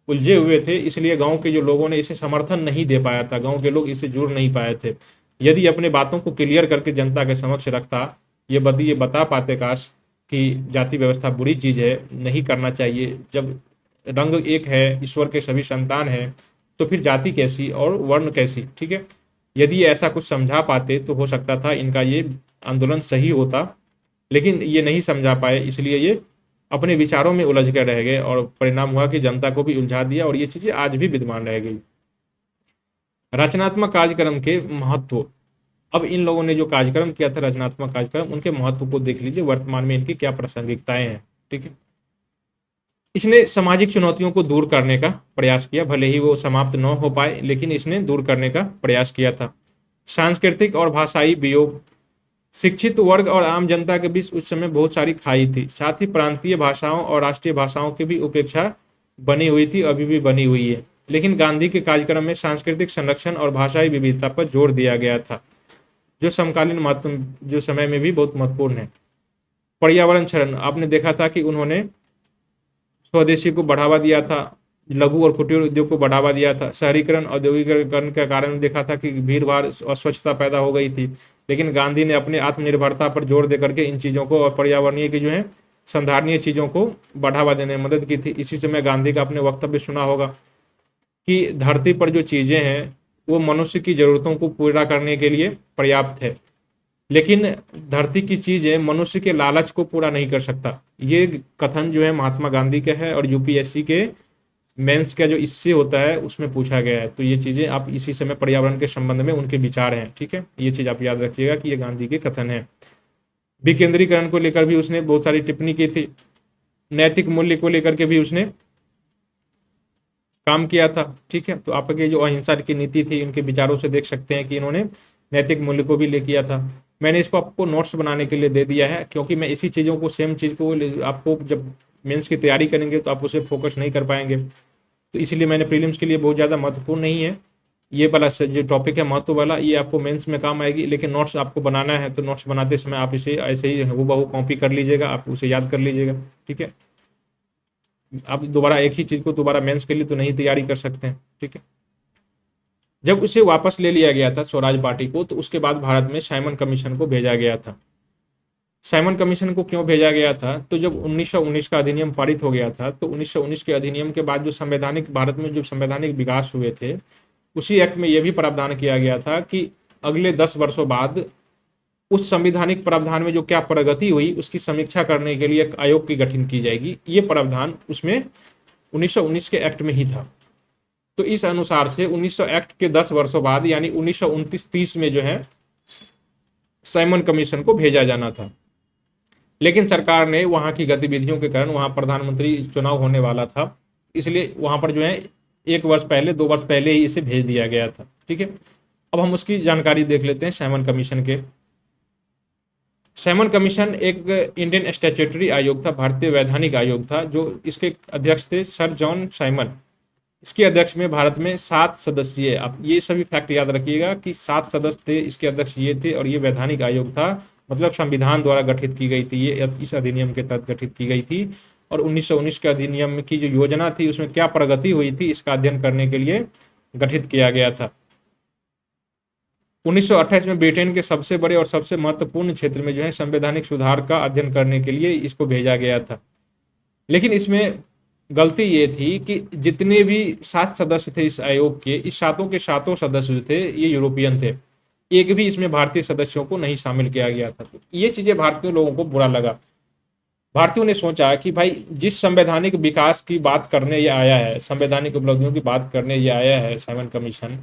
Speaker 1: उलझे हुए थे, इसलिए गांव के जो लोगों ने इसे समर्थन नहीं दे पाया था, गांव के लोग इससे जुड़ नहीं पाए थे। यदि अपने बातों को क्लियर करके जनता के समक्ष रखता, ये बता पाते काश कि जाति व्यवस्था बुरी चीज है, नहीं करना चाहिए। जब रंग एक है, ईश्वर के सभी संतान हैं, तो फिर जाति कैसी और वर्ण कैसी, ठीक है। यदि ऐसा कुछ समझा पाते तो हो सकता था इनका ये आंदोलन सही होता, लेकिन ये नहीं समझा पाए, इसलिए ये अपने विचारों में उलझ कर रह गए और परिणाम हुआ कि जनता को भी उलझा दिया और ये चीजें आज भी विद्यमान रह गई। रचनात्मक कार्यक्रम के महत्व। अब इन लोगों ने जो कार्यक्रम किया था रचनात्मक कार्यक्रम, उनके महत्व को देख लीजिए, वर्तमान में इनकी क्या प्रासंगिकताएं हैं, ठीक है। इसने सामाजिक चुनौतियों को दूर करने का प्रयास किया, भले ही वो समाप्त न हो पाए लेकिन इसने दूर करने का प्रयास किया था। सांस्कृतिक और भाषाई वियोग। शिक्षित वर्ग और आम जनता के बीच उस समय बहुत सारी खाई थी, साथ ही प्रांतीय भाषाओं और राष्ट्रीय भाषाओं की भी उपेक्षा बनी हुई थी, अभी भी बनी हुई है। लेकिन गांधी के कार्यक्रम में सांस्कृतिक संरक्षण और भाषाई विविधता पर जोर दिया गया था, जो समकालीन महत्व जो समय में भी बहुत महत्वपूर्ण है। पर्यावरण क्षरण, आपने देखा था कि उन्होंने स्वदेशी को बढ़ावा दिया था, लघु और कुटीर उद्योग को बढ़ावा दिया था। शहरीकरण, औद्योगिकरण के कारण देखा था कि भीड़ भाड़, अस्वच्छता पैदा हो गई थी, लेकिन गांधी ने अपने आत्मनिर्भरता पर जोर देकर के इन चीज़ों को और पर्यावरणीय की जो है संधारणीय चीज़ों को बढ़ावा देने में मदद की थी। इसी समय गांधी का आपने वक्तव्य सुना होगा कि धरती पर जो चीज़ें हैं वो मनुष्य की ज़रूरतों को पूरा करने के लिए पर्याप्त है, लेकिन धरती की चीजें मनुष्य के लालच को पूरा नहीं कर सकता। ये कथन जो है महात्मा गांधी का है और यूपीएससी के मेंस का जो इससे होता है उसमें पूछा गया है। तो ये चीजें आप इसी समय पर्यावरण के संबंध में उनके विचार हैं, ठीक है, ये चीज आप याद रखिएगा कि ये गांधी के कथन है। विकेंद्रीकरण को लेकर भी उसने बहुत सारी टिप्पणी की थी। नैतिक मूल्य को लेकर के भी उसने काम किया था, ठीक है। तो आपके जो अहिंसा की नीति थी उनके विचारों से देख सकते हैं कि इन्होंने नैतिक मूल्य को भी ले किया था। मैंने इसको आपको नोट्स बनाने के लिए दे दिया है, क्योंकि मैं इसी चीज़ों को सेम चीज़ को आपको जब मेंस की तैयारी करेंगे तो आप उसे फोकस नहीं कर पाएंगे। तो इसलिए मैंने प्रीलिम्स के लिए बहुत ज़्यादा महत्वपूर्ण नहीं है ये वाला जो टॉपिक है महत्व वाला, ये आपको मेंस में काम आएगी, लेकिन नोट्स आपको बनाना है तो नोट्स बनाते समय आप इसे ऐसे ही हूबहू कॉपी कर लीजिएगा, आप उसे याद कर लीजिएगा, ठीक है। आप दोबारा एक ही चीज़ को दोबारा मेंस के लिए तो नहीं तैयारी कर सकते हैं, ठीक है। जब उसे वापस ले लिया गया था स्वराज पार्टी को, तो उसके बाद भारत में साइमन कमीशन को भेजा गया था। साइमन कमीशन को क्यों भेजा गया था? तो जब 1919 का अधिनियम पारित हो गया था, तो 1919 के अधिनियम के बाद जो संवैधानिक भारत में जो संवैधानिक विकास हुए थे, उसी एक्ट में यह भी प्रावधान किया गया था कि अगले 10 वर्षों बाद उस संवैधानिक प्रावधान में जो क्या प्रगति हुई उसकी समीक्षा करने के लिए एक आयोग की गठन की जाएगी। ये प्रावधान उसमें 1919 के एक्ट में ही था। तो इस अनुसार से 1900 एक्ट के 10 वर्षों बाद यानी 1929-30 में जो है साइमन कमीशन को भेजा जाना था, लेकिन सरकार ने वहां की गतिविधियों के कारण, वहां प्रधानमंत्री चुनाव होने वाला था, इसलिए वहां पर जो है 1 वर्ष पहले 2 वर्ष पहले ही इसे भेज दिया गया था, ठीक है। अब हम उसकी जानकारी देख लेते हैं साइमन कमीशन के। साइमन कमीशन एक इंडियन स्टैट्यूटरी आयोग था, भारतीय वैधानिक आयोग था, जो इसके अध्यक्ष थे सर जॉन साइमन। इसके अध्यक्ष में भारत में 7 सदस्य, आप ये सभी फैक्ट याद रखिएगा कि 7 सदस्य थे, इसके अध्यक्ष ये थे, और ये वैधानिक आयोग था, मतलब संविधान द्वारा गठित की गई थी, ये इस अधिनियम के तहत गठित की गई थी। और 1919 के अधिनियम की जो योजना थी उसमें क्या प्रगति हुई थी इसका अध्ययन करने के लिए गठित किया गया था। 1928 में ब्रिटेन के सबसे बड़े और सबसे महत्वपूर्ण क्षेत्र में जो है संवैधानिक सुधार का अध्ययन करने के लिए इसको भेजा गया था। लेकिन इसमें गलती ये थी कि जितने भी 7 सदस्य थे इस आयोग के, इस सातों के सातों सदस्य जो थे ये यूरोपियन थे, एक भी इसमें भारतीय सदस्यों को नहीं शामिल किया गया था। तो ये चीजें भारतीय लोगों को बुरा लगा। भारतीयों ने सोचा कि भाई जिस संवैधानिक विकास की बात करने ये आया है, संवैधानिक उपलब्धियों की बात करने ये आया है साइमन कमीशन,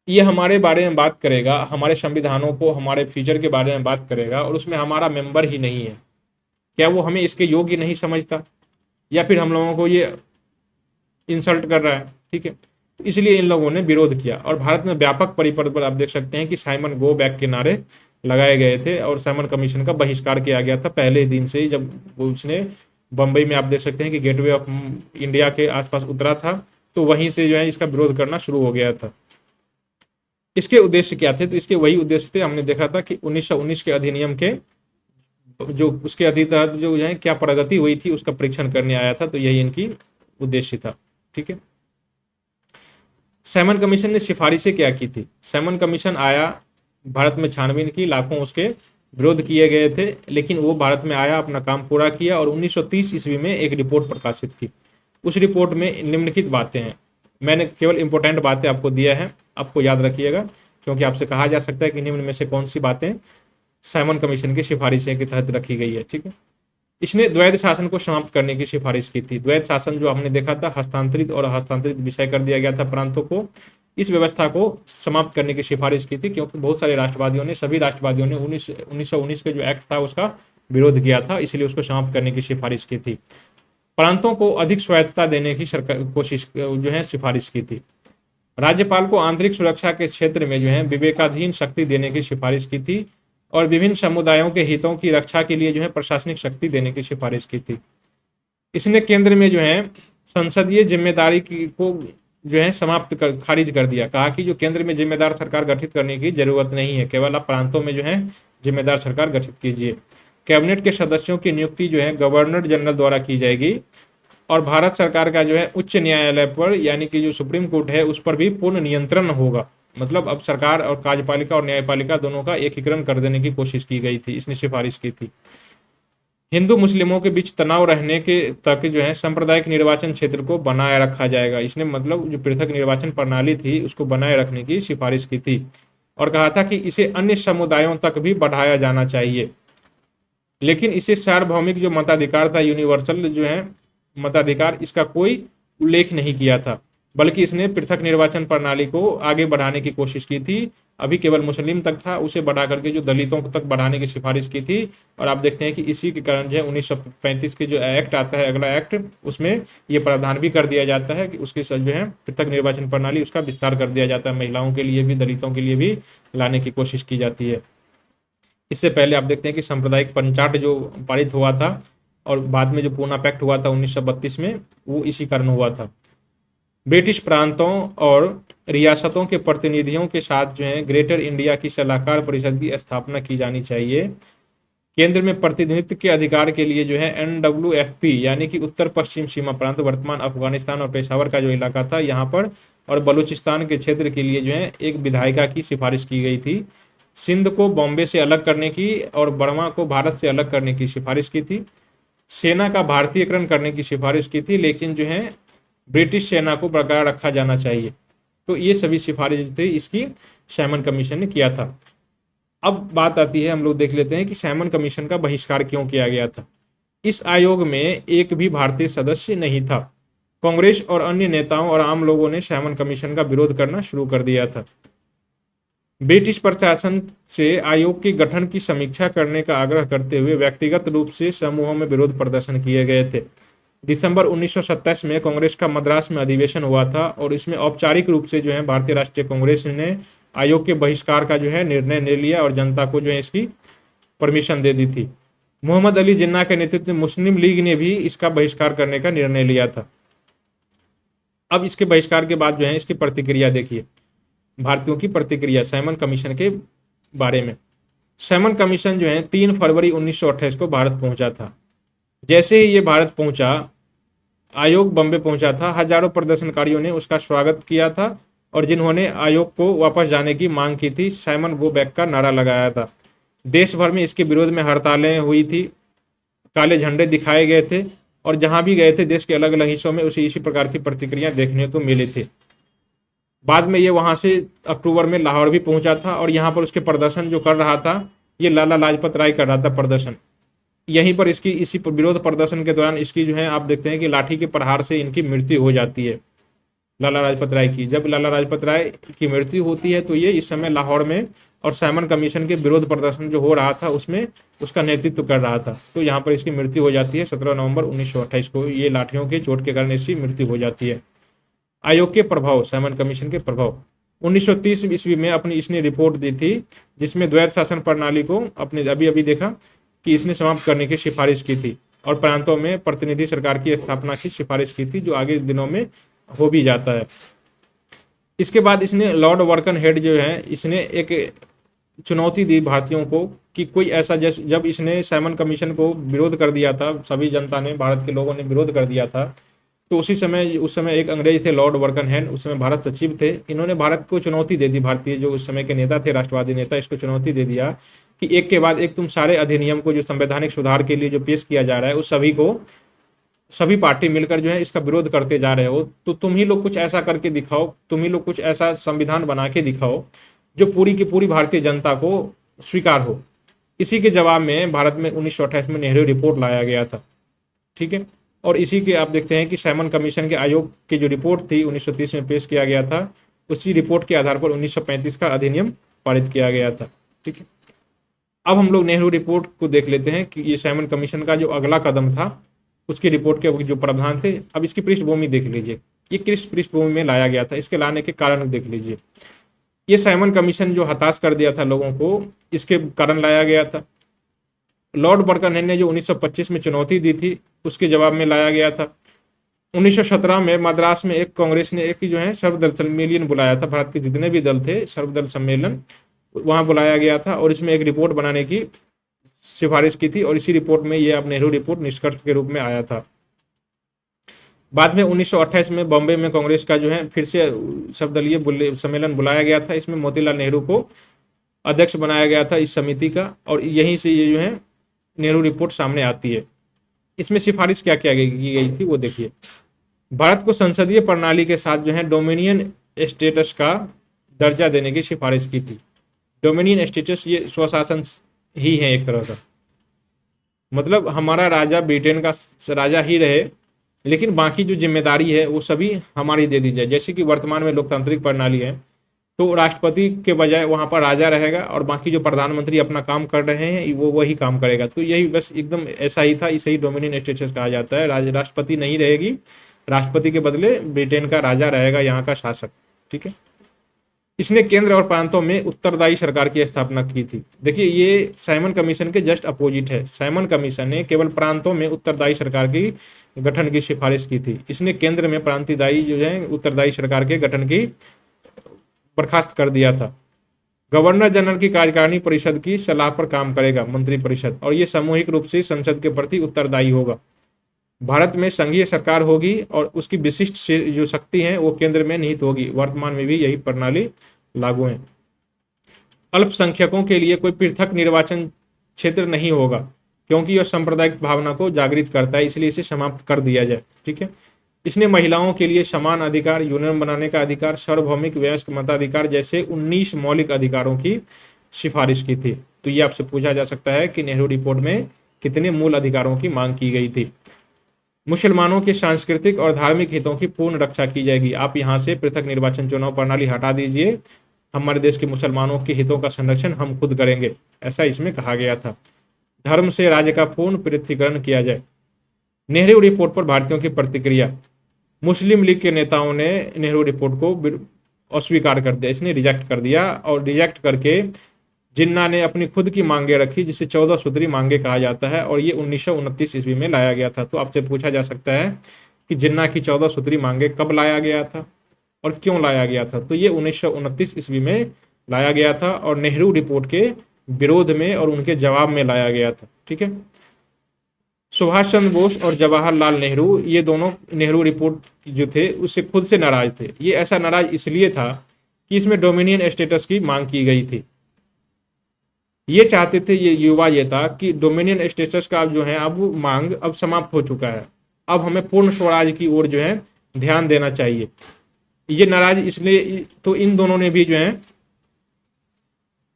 Speaker 1: ये हमारे बारे में बात करेगा, हमारे संविधानों को, हमारे फ्यूचर के बारे में बात करेगा, और उसमें हमारा मेंबर ही नहीं है, क्या वो हमें इसके योग्य नहीं समझता, या फिर हम लोगों को ये इंसल्ट कर रहा है, ठीक है। तो इसलिए इन लोगों ने विरोध किया, और भारत में व्यापक परिपथ पर आप देख सकते हैं कि साइमन गो बैक के नारे लगाए गए थे, और साइमन कमीशन का बहिष्कार किया गया था पहले दिन से ही। जब उसने बम्बई में आप देख सकते हैं कि गेटवे ऑफ इंडिया के आसपास उतरा था, तो वहीं से जो है इसका विरोध करना शुरू हो गया था। इसके उद्देश्य क्या थे? तो इसके वही उद्देश्य थे, हमने देखा था कि 1919 के अधिनियम के जो उसके अधितहत जो है क्या प्रगति हुई थी उसका परीक्षण करने आया था, तो यही इनकी उद्देश्य था, ठीक है। साइमन कमीशन ने सिफारिशें क्या की थी? साइमन कमीशन आया, भारत में छानबीन की, लाखों उसके विरोध किए गए थे, लेकिन वो भारत में आया, अपना काम पूरा किया, और 1930 ईस्वी में एक रिपोर्ट प्रकाशित की। उस रिपोर्ट में निम्नलिखित बातें हैं, मैंने केवल इंपॉर्टेंट बातें आपको दिया है, आपको याद रखिएगा, क्योंकि आपसे कहा जा सकता है कि निम्न में से कौन सी बातें साइमन कमीशन की सिफारिशें के तहत रखी गई है, ठीक है। इसने द्वैध शासन को समाप्त करने की सिफारिश की थी। द्वैध शासन जो हमने देखा था, हस्तांतरित और हस्तांतरित विषय कर दिया गया था प्रांतों को, इस व्यवस्था को समाप्त करने की सिफारिश की थी, क्योंकि बहुत सारे राष्ट्रवादियों ने, सभी राष्ट्रवादियों ने 1919 के जो एक्ट था उसका विरोध किया था, इसलिए उसको समाप्त करने की सिफारिश की थी। प्रांतों को अधिक स्वायत्तता देने की सरकार कोशिश जो है सिफारिश की थी। राज्यपाल को आंतरिक सुरक्षा के क्षेत्र में जो है विवेकाधीन शक्ति देने की सिफारिश की थी, और विभिन्न समुदायों के हितों की रक्षा के लिए जो है प्रशासनिक शक्ति देने की सिफारिश की थी। इसने केंद्र में जो है संसदीय जिम्मेदारी को जो है खारिज कर दिया, कहा कि जो केंद्र में जिम्मेदार सरकार गठित करने की जरूरत नहीं है, केवल आप प्रांतों में जो है जिम्मेदार सरकार गठित कीजिए। कैबिनेट के सदस्यों की नियुक्ति जो है गवर्नर जनरल द्वारा की जाएगी और भारत सरकार का जो है उच्च न्यायालय पर यानी कि जो सुप्रीम कोर्ट है उस पर भी पूर्ण नियंत्रण होगा। मतलब अब सरकार और कार्यपालिका और न्यायपालिका दोनों का एकीकरण कर देने की कोशिश की गई थी, इसने सिफारिश की थी। हिंदू मुस्लिमों के बीच तनाव रहने के तक जो है सांप्रदायिक निर्वाचन क्षेत्र को बनाए रखा जाएगा। इसने मतलब जो पृथक निर्वाचन प्रणाली थी उसको बनाए रखने की सिफारिश की थी और कहा था कि इसे अन्य समुदायों तक भी बढ़ाया जाना चाहिए। लेकिन इसे सार्वभौमिक जो मताधिकार था, यूनिवर्सल जो है मताधिकार, इसका कोई उल्लेख नहीं किया था, बल्कि इसने पृथक निर्वाचन प्रणाली को आगे बढ़ाने की कोशिश की थी। अभी केवल मुस्लिम तक था, उसे बढ़ा करके जो दलितों तक बढ़ाने की सिफारिश की थी। और आप देखते हैं कि इसी के कारण जो है 1935 के जो एक्ट आता है, अगला एक्ट, उसमें ये प्रावधान भी कर दिया जाता है कि उसके जो है पृथक निर्वाचन प्रणाली उसका विस्तार कर दिया जाता है, महिलाओं के लिए भी, दलितों के लिए भी लाने की कोशिश की जाती है। इससे पहले आप देखते हैं कि सांप्रदायिक पंचाट जो पारित हुआ था और बाद में जो पूना पैक्ट हुआ था 1932 में, वो इसी कारण हुआ था। ब्रिटिश प्रांतों और रियासतों के प्रतिनिधियों के साथ जो है ग्रेटर इंडिया की सलाहकार परिषद की स्थापना की जानी चाहिए। केंद्र में प्रतिनिधित्व के अधिकार के लिए जो है NWFP यानी कि उत्तर पश्चिम सीमा प्रांत, वर्तमान अफगानिस्तान और पेशावर का जो इलाका था यहाँ पर, और बलूचिस्तान के क्षेत्र के लिए जो है एक विधायिका की सिफारिश की गई थी। सिंध को बॉम्बे से अलग करने की और बर्मा को भारत से अलग करने की सिफारिश की थी। सेना का भारतीयकरण करने की सिफारिश की थी, लेकिन जो है ब्रिटिश सेना को बरकरार रखा जाना चाहिए। तो ये सभी सिफारिश थी इसकी, साइमन कमीशन ने किया था। अब बात आती है, हम लोग देख लेते हैं कि साइमन कमीशन का बहिष्कार क्यों किया गया था। इस आयोग में एक भी भारतीय सदस्य नहीं था। कांग्रेस और अन्य नेताओं और आम लोगों ने साइमन कमीशन का विरोध करना शुरू कर दिया था। ब्रिटिश प्रशासन से आयोग के गठन की समीक्षा करने का आग्रह करते हुए व्यक्तिगत रूप से समूहों में विरोध प्रदर्शन किए गए थे। दिसंबर 1927 में कांग्रेस का मद्रास में अधिवेशन हुआ था और इसमें औपचारिक रूप से जो है भारतीय राष्ट्रीय कांग्रेस ने आयोग के बहिष्कार का जो है निर्णय ले लिया और जनता को जो है इसकी परमिशन दे दी थी। मोहम्मद अली जिन्ना के नेतृत्व में मुस्लिम लीग ने भी इसका बहिष्कार करने का निर्णय लिया था। अब इसके बहिष्कार के बाद जो है इसकी प्रतिक्रिया देखिए, भारतीयों की प्रतिक्रिया साइमन कमीशन के बारे में। साइमन कमीशन जो है 3 फरवरी 1928 को भारत पहुंचा था। जैसे ही ये भारत पहुंचा, आयोग बम्बे पहुंचा था, हजारों प्रदर्शनकारियों ने उसका स्वागत किया था और जिन्होंने आयोग को वापस जाने की मांग की थी, साइमन गो बैक का नारा लगाया था। देश भर में इसके विरोध में हड़तालें हुई थी, काले झंडे दिखाए गए थे और जहां भी गए थे देश के अलग अलग हिस्सों में उसे इसी प्रकार की प्रतिक्रिया देखने को मिली थी। बाद में ये वहां से अक्टूबर में लाहौर भी पहुंचा था और यहाँ पर उसके प्रदर्शन जो कर रहा था, ये लाला लाजपत राय कर रहा था प्रदर्शन। यहीं पर इसकी इसी विरोध प्रदर्शन के दौरान इसकी जो है आप देखते हैं कि लाठी के प्रहार से इनकी मृत्यु हो जाती है, लाला लाजपत राय की। जब लाला लाजपत राय की मृत्यु होती है तो ये इस समय लाहौर में और साइमन कमीशन के विरोध प्रदर्शन जो हो रहा था उसमें उसका नेतृत्व कर रहा था। तो यहाँ पर इसकी मृत्यु हो जाती है 17 नवंबर 1928 को। ये लाठियों के चोट के कारण इसकी मृत्यु हो जाती है। आयोग के प्रभाव, साइमन कमीशन के प्रभाव, 1930 ईस्वी में अपनी इसने रिपोर्ट दी थी जिसमें द्वैत शासन प्रणाली को अपने अभी अभी देखा कि इसने समाप्त करने की सिफारिश की थी और प्रांतों में प्रतिनिधि सरकार की स्थापना की सिफारिश की थी, जो आगे दिनों में हो भी जाता है। इसके बाद इसने लॉर्ड वर्कन हेड जो है इसने एक चुनौती दी भारतीयों को कि कोई ऐसा, जब इसने साइमन कमीशन को विरोध कर दिया था, सभी जनता ने, भारत के लोगों ने विरोध कर दिया था, तो उस समय एक अंग्रेज थे लॉर्ड वर्कन हेड, उस समय भारत सचिव थे। इन्होंने भारत को चुनौती दे दी, भारतीय जो उस समय के नेता थे, राष्ट्रवादी नेता, इसको चुनौती दे दिया कि एक के बाद एक तुम सारे अधिनियम को जो संवैधानिक सुधार के लिए जो पेश किया जा रहा है उस सभी को, सभी पार्टी मिलकर जो है इसका विरोध करते जा रहे हो, तो तुम ही लोग कुछ ऐसा करके दिखाओ, तुम ही लोग कुछ ऐसा संविधान बना के दिखाओ जो पूरी की पूरी भारतीय जनता को स्वीकार हो। इसी के जवाब में भारत में 1928 में नेहरू रिपोर्ट लाया गया था, ठीक है। और इसी के आप देखते हैं कि साइमन कमीशन के आयोग की जो रिपोर्ट थी 1930 में पेश किया गया था, उसी रिपोर्ट के आधार पर 1935 का अधिनियम पारित किया गया था, ठीक है। अब हम लोग नेहरू रिपोर्ट को देख लेते हैं कि ये साइमन कमीशन का जो अगला कदम था उसकी रिपोर्ट के जो प्रावधान थे। अब इसकी पृष्ठभूमि देख लीजिए, ये किस पृष्ठभूमि में लाया गया था, इसके लाने के कारण देख लीजिए। ये साइमन कमीशन जो हताश कर दिया था लोगों को, इसके कारण लाया गया था। लॉर्ड बर्कनहेड ने जो 1925 में चुनौती दी थी उसके जवाब में लाया गया था। 1917 में मद्रास में एक कांग्रेस ने एक जो है सर्वदल सम्मेलन बुलाया था, भारत के जितने भी दल थे सर्वदल सम्मेलन वहां बुलाया गया था और इसमें एक रिपोर्ट बनाने की सिफारिश की थी और इसी रिपोर्ट में ये अब नेहरू रिपोर्ट निष्कर्ष के रूप में आया था। बाद में 1928 में बॉम्बे में कांग्रेस का जो है फिर से सर्वदलीय सम्मेलन बुलाया गया था। इसमें मोतीलाल नेहरू को अध्यक्ष बनाया गया था इस समिति का, और यहीं से ये जो है नेहरू रिपोर्ट सामने आती है। इसमें सिफारिश क्या क्या की गई थी वो देखिए। भारत को संसदीय प्रणाली के साथ जो है डोमिनियन स्टेटस का दर्जा देने की सिफारिश की थी। डोमिनियन स्टेटस ये स्वशासन ही है एक तरह का, मतलब हमारा राजा ब्रिटेन का राजा ही रहे, लेकिन बाकी जो जिम्मेदारी है वो सभी हमारी दे दी जाए। जैसे कि वर्तमान में लोकतांत्रिक प्रणाली है तो राष्ट्रपति के बजाय वहां पर राजा रहेगा और बाकी जो प्रधानमंत्री अपना काम कर रहे हैं वो वही काम करेगा। तो यही बस एकदम ऐसा ही था, इसे ही डोमिनियन स्टेटस कहा जाता है। राष्ट्रपति नहीं रहेगी, राष्ट्रपति के बदले ब्रिटेन का राजा रहेगा यहाँ का शासक। ठीक है। इसने केंद्र और प्रांतों में उत्तरदायी सरकार की स्थापना की थी। देखिए ये साइमन कमीशन के जस्ट अपोजिट है। साइमन कमीशन ने केवल प्रांतों में उत्तरदायी सरकार की गठन की सिफारिश की थी। इसने केंद्र में प्रांतदायी जो है उत्तरदायी सरकार के गठन की बर्खास्त कर दिया था। गवर्नर जनरल की कार्यकारिणी परिषद की सलाह पर काम करेगा मंत्री परिषद, और ये सामूहिक रूप से संसद के प्रति उत्तरदायी होगा। भारत में संघीय सरकार होगी और उसकी विशिष्ट जो शक्ति है वो केंद्र में निहित होगी। वर्तमान में भी यही प्रणाली लागू है। अल्पसंख्यकों के लिए कोई पृथक निर्वाचन क्षेत्र नहीं होगा, क्योंकि यह सांप्रदायिक भावना को जागृत करता है, इसलिए इसे समाप्त कर दिया जाए। ठीक है। इसने महिलाओं के लिए समान अधिकार, यूनियन बनाने का अधिकार, सार्वभौमिक वयस्क मताधिकार जैसे 19 मौलिक अधिकारों की सिफारिश की थी। तो ये आपसे पूछा जा सकता है कि नेहरू रिपोर्ट में कितने मूल अधिकारों की मांग की गई थी। मुसलमानों के सांस्कृतिक और धार्मिक हितों की पूर्ण रक्षा की जाएगी। आप यहाँ से पृथक निर्वाचन चुनाव प्रणाली हटा दीजिए, हमारे देश के मुसलमानों के हितों का संरक्षण हम खुद करेंगे, ऐसा इसमें कहा गया था। धर्म से राज्य का पूर्ण पृथकीकरण किया जाए। नेहरू रिपोर्ट पर भारतीयों की प्रतिक्रिया। मुस्लिम लीग के नेताओं ने नेहरू रिपोर्ट को अस्वीकार कर दिया, इसने रिजेक्ट कर दिया, और रिजेक्ट करके जिन्ना ने अपनी खुद की मांगे रखी, जिसे 14 सूत्री मांगे कहा जाता है, और ये 1929 ईस्वी में लाया गया था। तो आपसे पूछा जा सकता है कि जिन्ना की 14 सूत्री मांगे कब लाया गया था और क्यों लाया गया था। तो ये 1929 ईस्वी में लाया गया था और नेहरू रिपोर्ट के विरोध में और उनके जवाब में लाया गया था। ठीक है। सुभाष चंद्र बोस और जवाहरलाल नेहरू ये दोनों नेहरू रिपोर्ट जो थे उससे खुद से नाराज थे। ये ऐसा नाराज इसलिए था कि इसमें डोमिनियन स्टेटस की मांग की गई थी। ये चाहते थे, ये युवा ये था कि डोमिनियन स्टेटस का जो है अब मांग अब समाप्त हो चुका है, अब हमें पूर्ण स्वराज की ओर जो है ध्यान देना चाहिए। ये नाराज इसलिए, तो इन दोनों ने भी जो है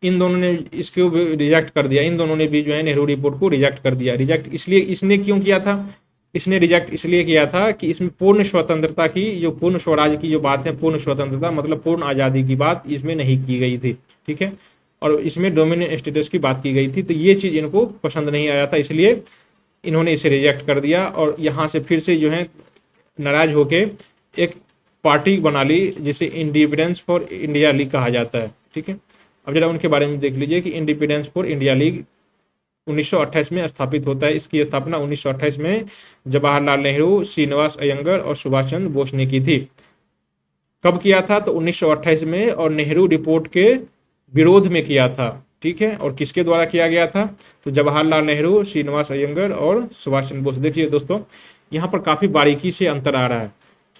Speaker 1: इन दोनों ने इसको रिजेक्ट कर दिया। इन दोनों ने भी जो है नेहरू रिपोर्ट को रिजेक्ट कर दिया। रिजेक्ट इसलिए इसने क्यों किया था, इसने रिजेक्ट इसलिए किया था कि इसमें पूर्ण स्वतंत्रता की, जो पूर्ण स्वराज की जो बात है, पूर्ण स्वतंत्रता मतलब पूर्ण आज़ादी की बात इसमें नहीं की गई थी। ठीक है। और इसमें डोमिनियन स्टेटस की बात की गई थी। तो ये चीज़ इनको पसंद नहीं आया था, इसलिए इन्होंने इसे रिजेक्ट कर दिया और यहाँ से फिर से जो है नाराज होके एक पार्टी बना ली जिसे इंडिपेंडेंस फॉर इंडिया लीग कहा जाता है। ठीक है। अब जरा उनके बारे में देख लीजिए कि इंडिपेंडेंस फॉर इंडिया लीग 1928 में स्थापित होता है। इसकी स्थापना 1928 में जवाहरलाल नेहरू, श्रीनिवास अयंगर और सुभाष चंद्र बोस ने की थी। कब किया था, तो 1928 में, और नेहरू रिपोर्ट के विरोध में किया था। ठीक है। और किसके द्वारा किया गया था, तो जवाहरलाल नेहरू, श्रीनिवास अयंगर और सुभाष चंद्र बोस। देखिए दोस्तों, यहाँ पर काफ़ी बारीकी से अंतर आ रहा है।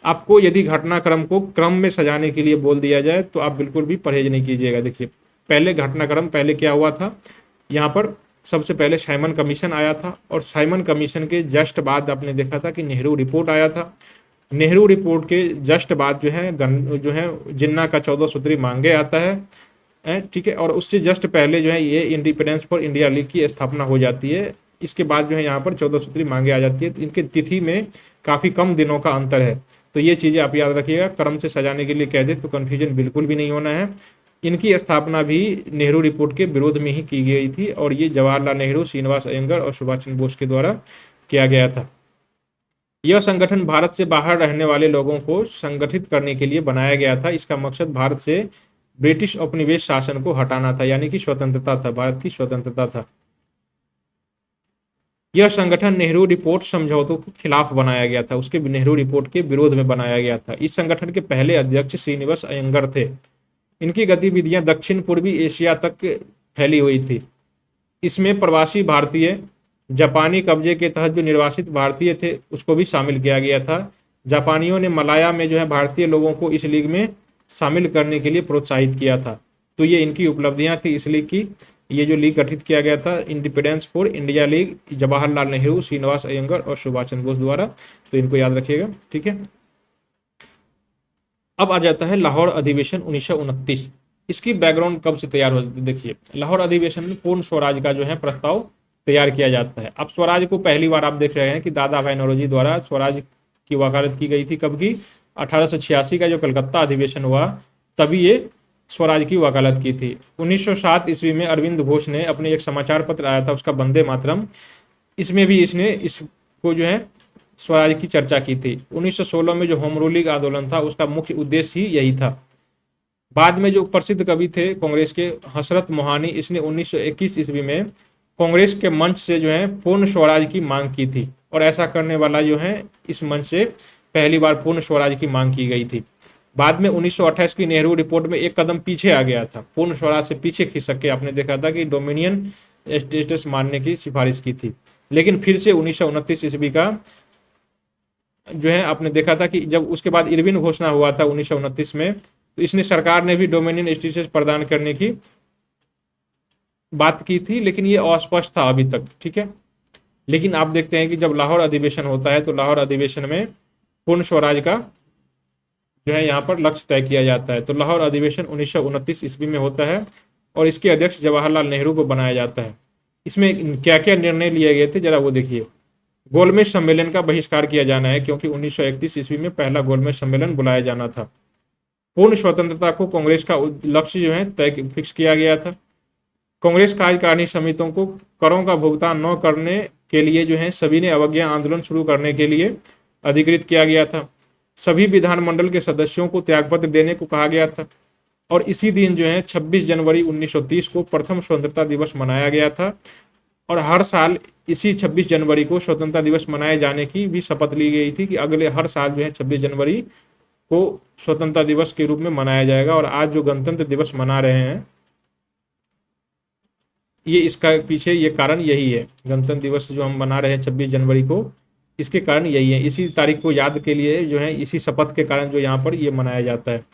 Speaker 1: आपको यदि घटनाक्रम को क्रम में सजाने के लिए बोल दिया जाए तो आप बिल्कुल भी परहेज नहीं कीजिएगा। देखिए पहले घटनाक्रम पहले क्या हुआ था, यहाँ पर सबसे पहले साइमन कमीशन आया था, और साइमन कमीशन के जस्ट बाद आपने देखा था कि नेहरू रिपोर्ट आया था। नेहरू रिपोर्ट के जस्ट बाद जो है जिन्ना का 14 सूत्री मांगे आता है। ठीक है। और उससे जस्ट पहले जो है ये इंडिपेंडेंस फॉर इंडिया लीग की स्थापना हो जाती है। इसके बाद जो है यहाँ पर 14 सूत्री मांगे आ जाती है। तो इनके तिथि में काफ़ी कम दिनों का अंतर है। तो ये चीज़ें आप याद रखिएगा, क्रम से सजाने के लिए कह दे तो कन्फ्यूजन बिल्कुल भी नहीं होना है। इनकी स्थापना भी नेहरू रिपोर्ट के विरोध में ही की गई थी, और ये जवाहरलाल नेहरू, श्रीनिवास अयंगर और सुभाष चंद्र बोस के द्वारा किया गया था। यह संगठन भारत से बाहर रहने वाले लोगों को संगठित करने के लिए बनाया गया था। इसका मकसद भारत से ब्रिटिश औपनिवेश शासन को हटाना था, यानी कि स्वतंत्रता था, भारत की स्वतंत्रता था। यह संगठन नेहरू रिपोर्ट समझौतों के खिलाफ बनाया गया था, उसके नेहरू रिपोर्ट के विरोध में बनाया गया था। इस संगठन के पहले अध्यक्ष श्रीनिवास अयंगर थे। इनकी गतिविधियां दक्षिण पूर्वी एशिया तक फैली हुई थी। इसमें प्रवासी भारतीय, जापानी कब्जे के तहत जो निर्वासित भारतीय थे उसको भी शामिल किया गया था। जापानियों ने मलाया में जो है भारतीय लोगों को इस लीग में शामिल करने के लिए प्रोत्साहित किया था। तो ये इनकी उपलब्धियां थी इस लीग की। ये जो लीग गठित किया गया था Independence for India League, Jawaharlal Nehru, Srinivasa Iyengar और सुभाष चंद्र बोस द्वारा, तो इनको याद रखिएगा, ठीक है। अब आ जाता है लाहौर अधिवेशन 1929। इसकी बैकग्राउंड कब से तैयार हो, देखिए लाहौर अधिवेशन में पूर्ण स्वराज का जो है प्रस्ताव तैयार किया जाता है। अब स्वराज को पहली बार आप देख रहे हैं कि दादा भाई नौरोजी द्वारा स्वराज की वकालत की गई थी। कब की? 1886 का जो कलकत्ता अधिवेशन हुआ तभी ये स्वराज की वकालत की थी। 1907 ईस्वी में अरविंद घोष ने अपने एक समाचार पत्र आया था उसका वंदे मातरम, इसमें भी इसने इसको जो है स्वराज की चर्चा की थी। 1916 में जो होम रूलिंग आंदोलन था उसका मुख्य उद्देश्य ही यही था। बाद में जो प्रसिद्ध कवि थे कांग्रेस के हसरत मोहानी, इसने 1921 ईस्वी में कांग्रेस के मंच से जो है पूर्ण स्वराज की मांग की थी, और ऐसा करने वाला जो है इस मंच से पहली बार पूर्ण स्वराज की मांग की गई थी। बाद में 1928 की नेहरू रिपोर्ट में एक कदम पीछे आ गया था, पूर्ण स्वराज से पीछे खिसक के आपने देखा था कि डोमिनियन स्टेटस मानने की सिफारिश की थी। लेकिन फिर से 1929 ईस्वी का जो है आपने देखा था कि जब उसके बाद इरविन घोषणा हुआ था 1929 में, तो इसने सरकार ने भी डोमिनियन स्टेटस प्रदान करने की बात की थी, लेकिन ये अस्पष्ट था अभी तक, ठीक है। लेकिन आप देखते हैं कि जब लाहौर अधिवेशन होता है तो लाहौर अधिवेशन में पूर्ण स्वराज का जो है यहाँ पर लक्ष्य तय किया जाता है। तो लाहौर अधिवेशन 1929 ईस्वी में होता है और इसके अध्यक्ष जवाहरलाल नेहरू को बनाया जाता है। इसमें क्या क्या निर्णय लिए गए थे जरा वो देखिए। गोलमेज सम्मेलन का बहिष्कार किया जाना है क्योंकि 1931 ईस्वी में पहला गोलमेज सम्मेलन बुलाया जाना था। पूर्ण स्वतंत्रता को कांग्रेस का लक्ष्य जो है तय फिक्स किया गया था। कांग्रेस कार्यकारिणी समितियों को करों का भुगतान न करने के लिए जो है सभी ने अवज्ञा आंदोलन शुरू करने के लिए अधिकृत किया गया था। सभी विधानमंडल के सदस्यों को त्यागपत्र देने को कहा गया था। और इसी दिन जो है 26 जनवरी 1930 को प्रथम स्वतंत्रता दिवस मनाया गया था, और हर साल इसी 26 जनवरी को स्वतंत्रता दिवस मनाए जाने की भी शपथ ली गई थी कि अगले हर साल जो है 26 जनवरी को स्वतंत्रता दिवस के रूप में मनाया जाएगा। और आज जो गणतंत्र दिवस मना रहे हैं ये इसका पीछे ये कारण यही है। गणतंत्र दिवस जो हम मना रहे हैं 26 जनवरी को, इसके कारण यही है, इसी तारीख को याद के लिए जो है इसी शपथ के कारण जो यहाँ पर ये मनाया जाता है।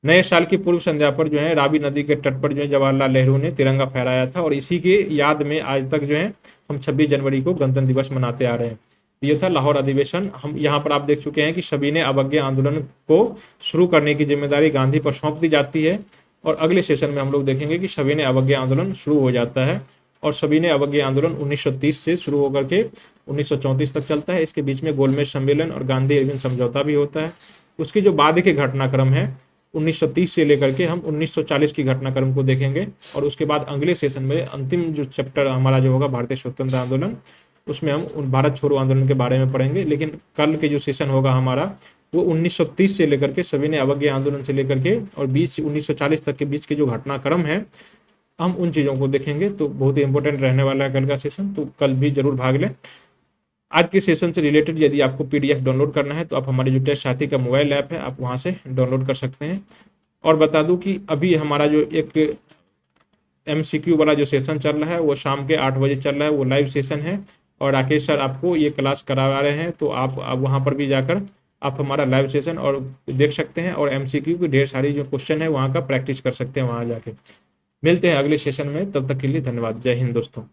Speaker 1: नए साल की पूर्व संध्या पर जो है रावी नदी के तट पर जो है जवाहरलाल नेहरू ने तिरंगा फहराया था, और इसी के याद में आज तक जो है हम 26 जनवरी को गणतंत्र दिवस मनाते आ रहे हैं। ये था लाहौर अधिवेशन। हम यहाँ पर आप देख चुके हैं कि सभी ने अवज्ञा आंदोलन को शुरू करने की जिम्मेदारी गांधी पर सौंप दी जाती है, और अगले सेशन में हम लोग देखेंगे कि सभी ने अवज्ञा आंदोलन शुरू हो जाता है। और सभी ने अवज्ञा आंदोलन 1930 से शुरू होकर के 1934 तक चलता है। इसके बीच में गोलमेज सम्मेलन और गांधी इरविन समझौता भी होता है। उसके जो बाद के घटनाक्रम है 1930 से लेकर के हम 1940 की घटनाक्रम को देखेंगे, और उसके बाद अगले सेशन में अंतिम जो चैप्टर हमारा जो होगा भारतीय स्वतंत्रता आंदोलन, उसमें हम भारत छोड़ो आंदोलन के बारे में पढ़ेंगे। लेकिन कल के जो सेशन होगा हमारा वो 1930 से लेकर के सभी ने अवज्ञा आंदोलन से लेकर के और बीच 1940 तक के बीच के जो घटनाक्रम है हम उन चीज़ों को देखेंगे। तो बहुत ही इंपॉर्टेंट रहने वाला है कल का सेशन, तो कल भी जरूर भाग लें। आज के सेशन से रिलेटेड यदि आपको पीडीएफ डाउनलोड करना है तो आप हमारे जो टेस्ट साथी का मोबाइल ऐप है आप वहाँ से डाउनलोड कर सकते हैं। और बता दूं कि अभी हमारा जो एक MCQ वाला जो सेशन चल रहा है वो शाम के 8 बजे चल रहा है, वो लाइव सेशन है, और राकेश सर आपको ये क्लास करा रहे हैं। तो आप वहाँ पर भी जाकर आप हमारा लाइव सेशन और देख सकते हैं, और MCQ की ढेर सारी जो क्वेश्चन है वहाँ का प्रैक्टिस कर सकते हैं वहाँ जाके। मिलते हैं अगले सेशन में, तब तक के लिए धन्यवाद। जय हिंद दोस्तों।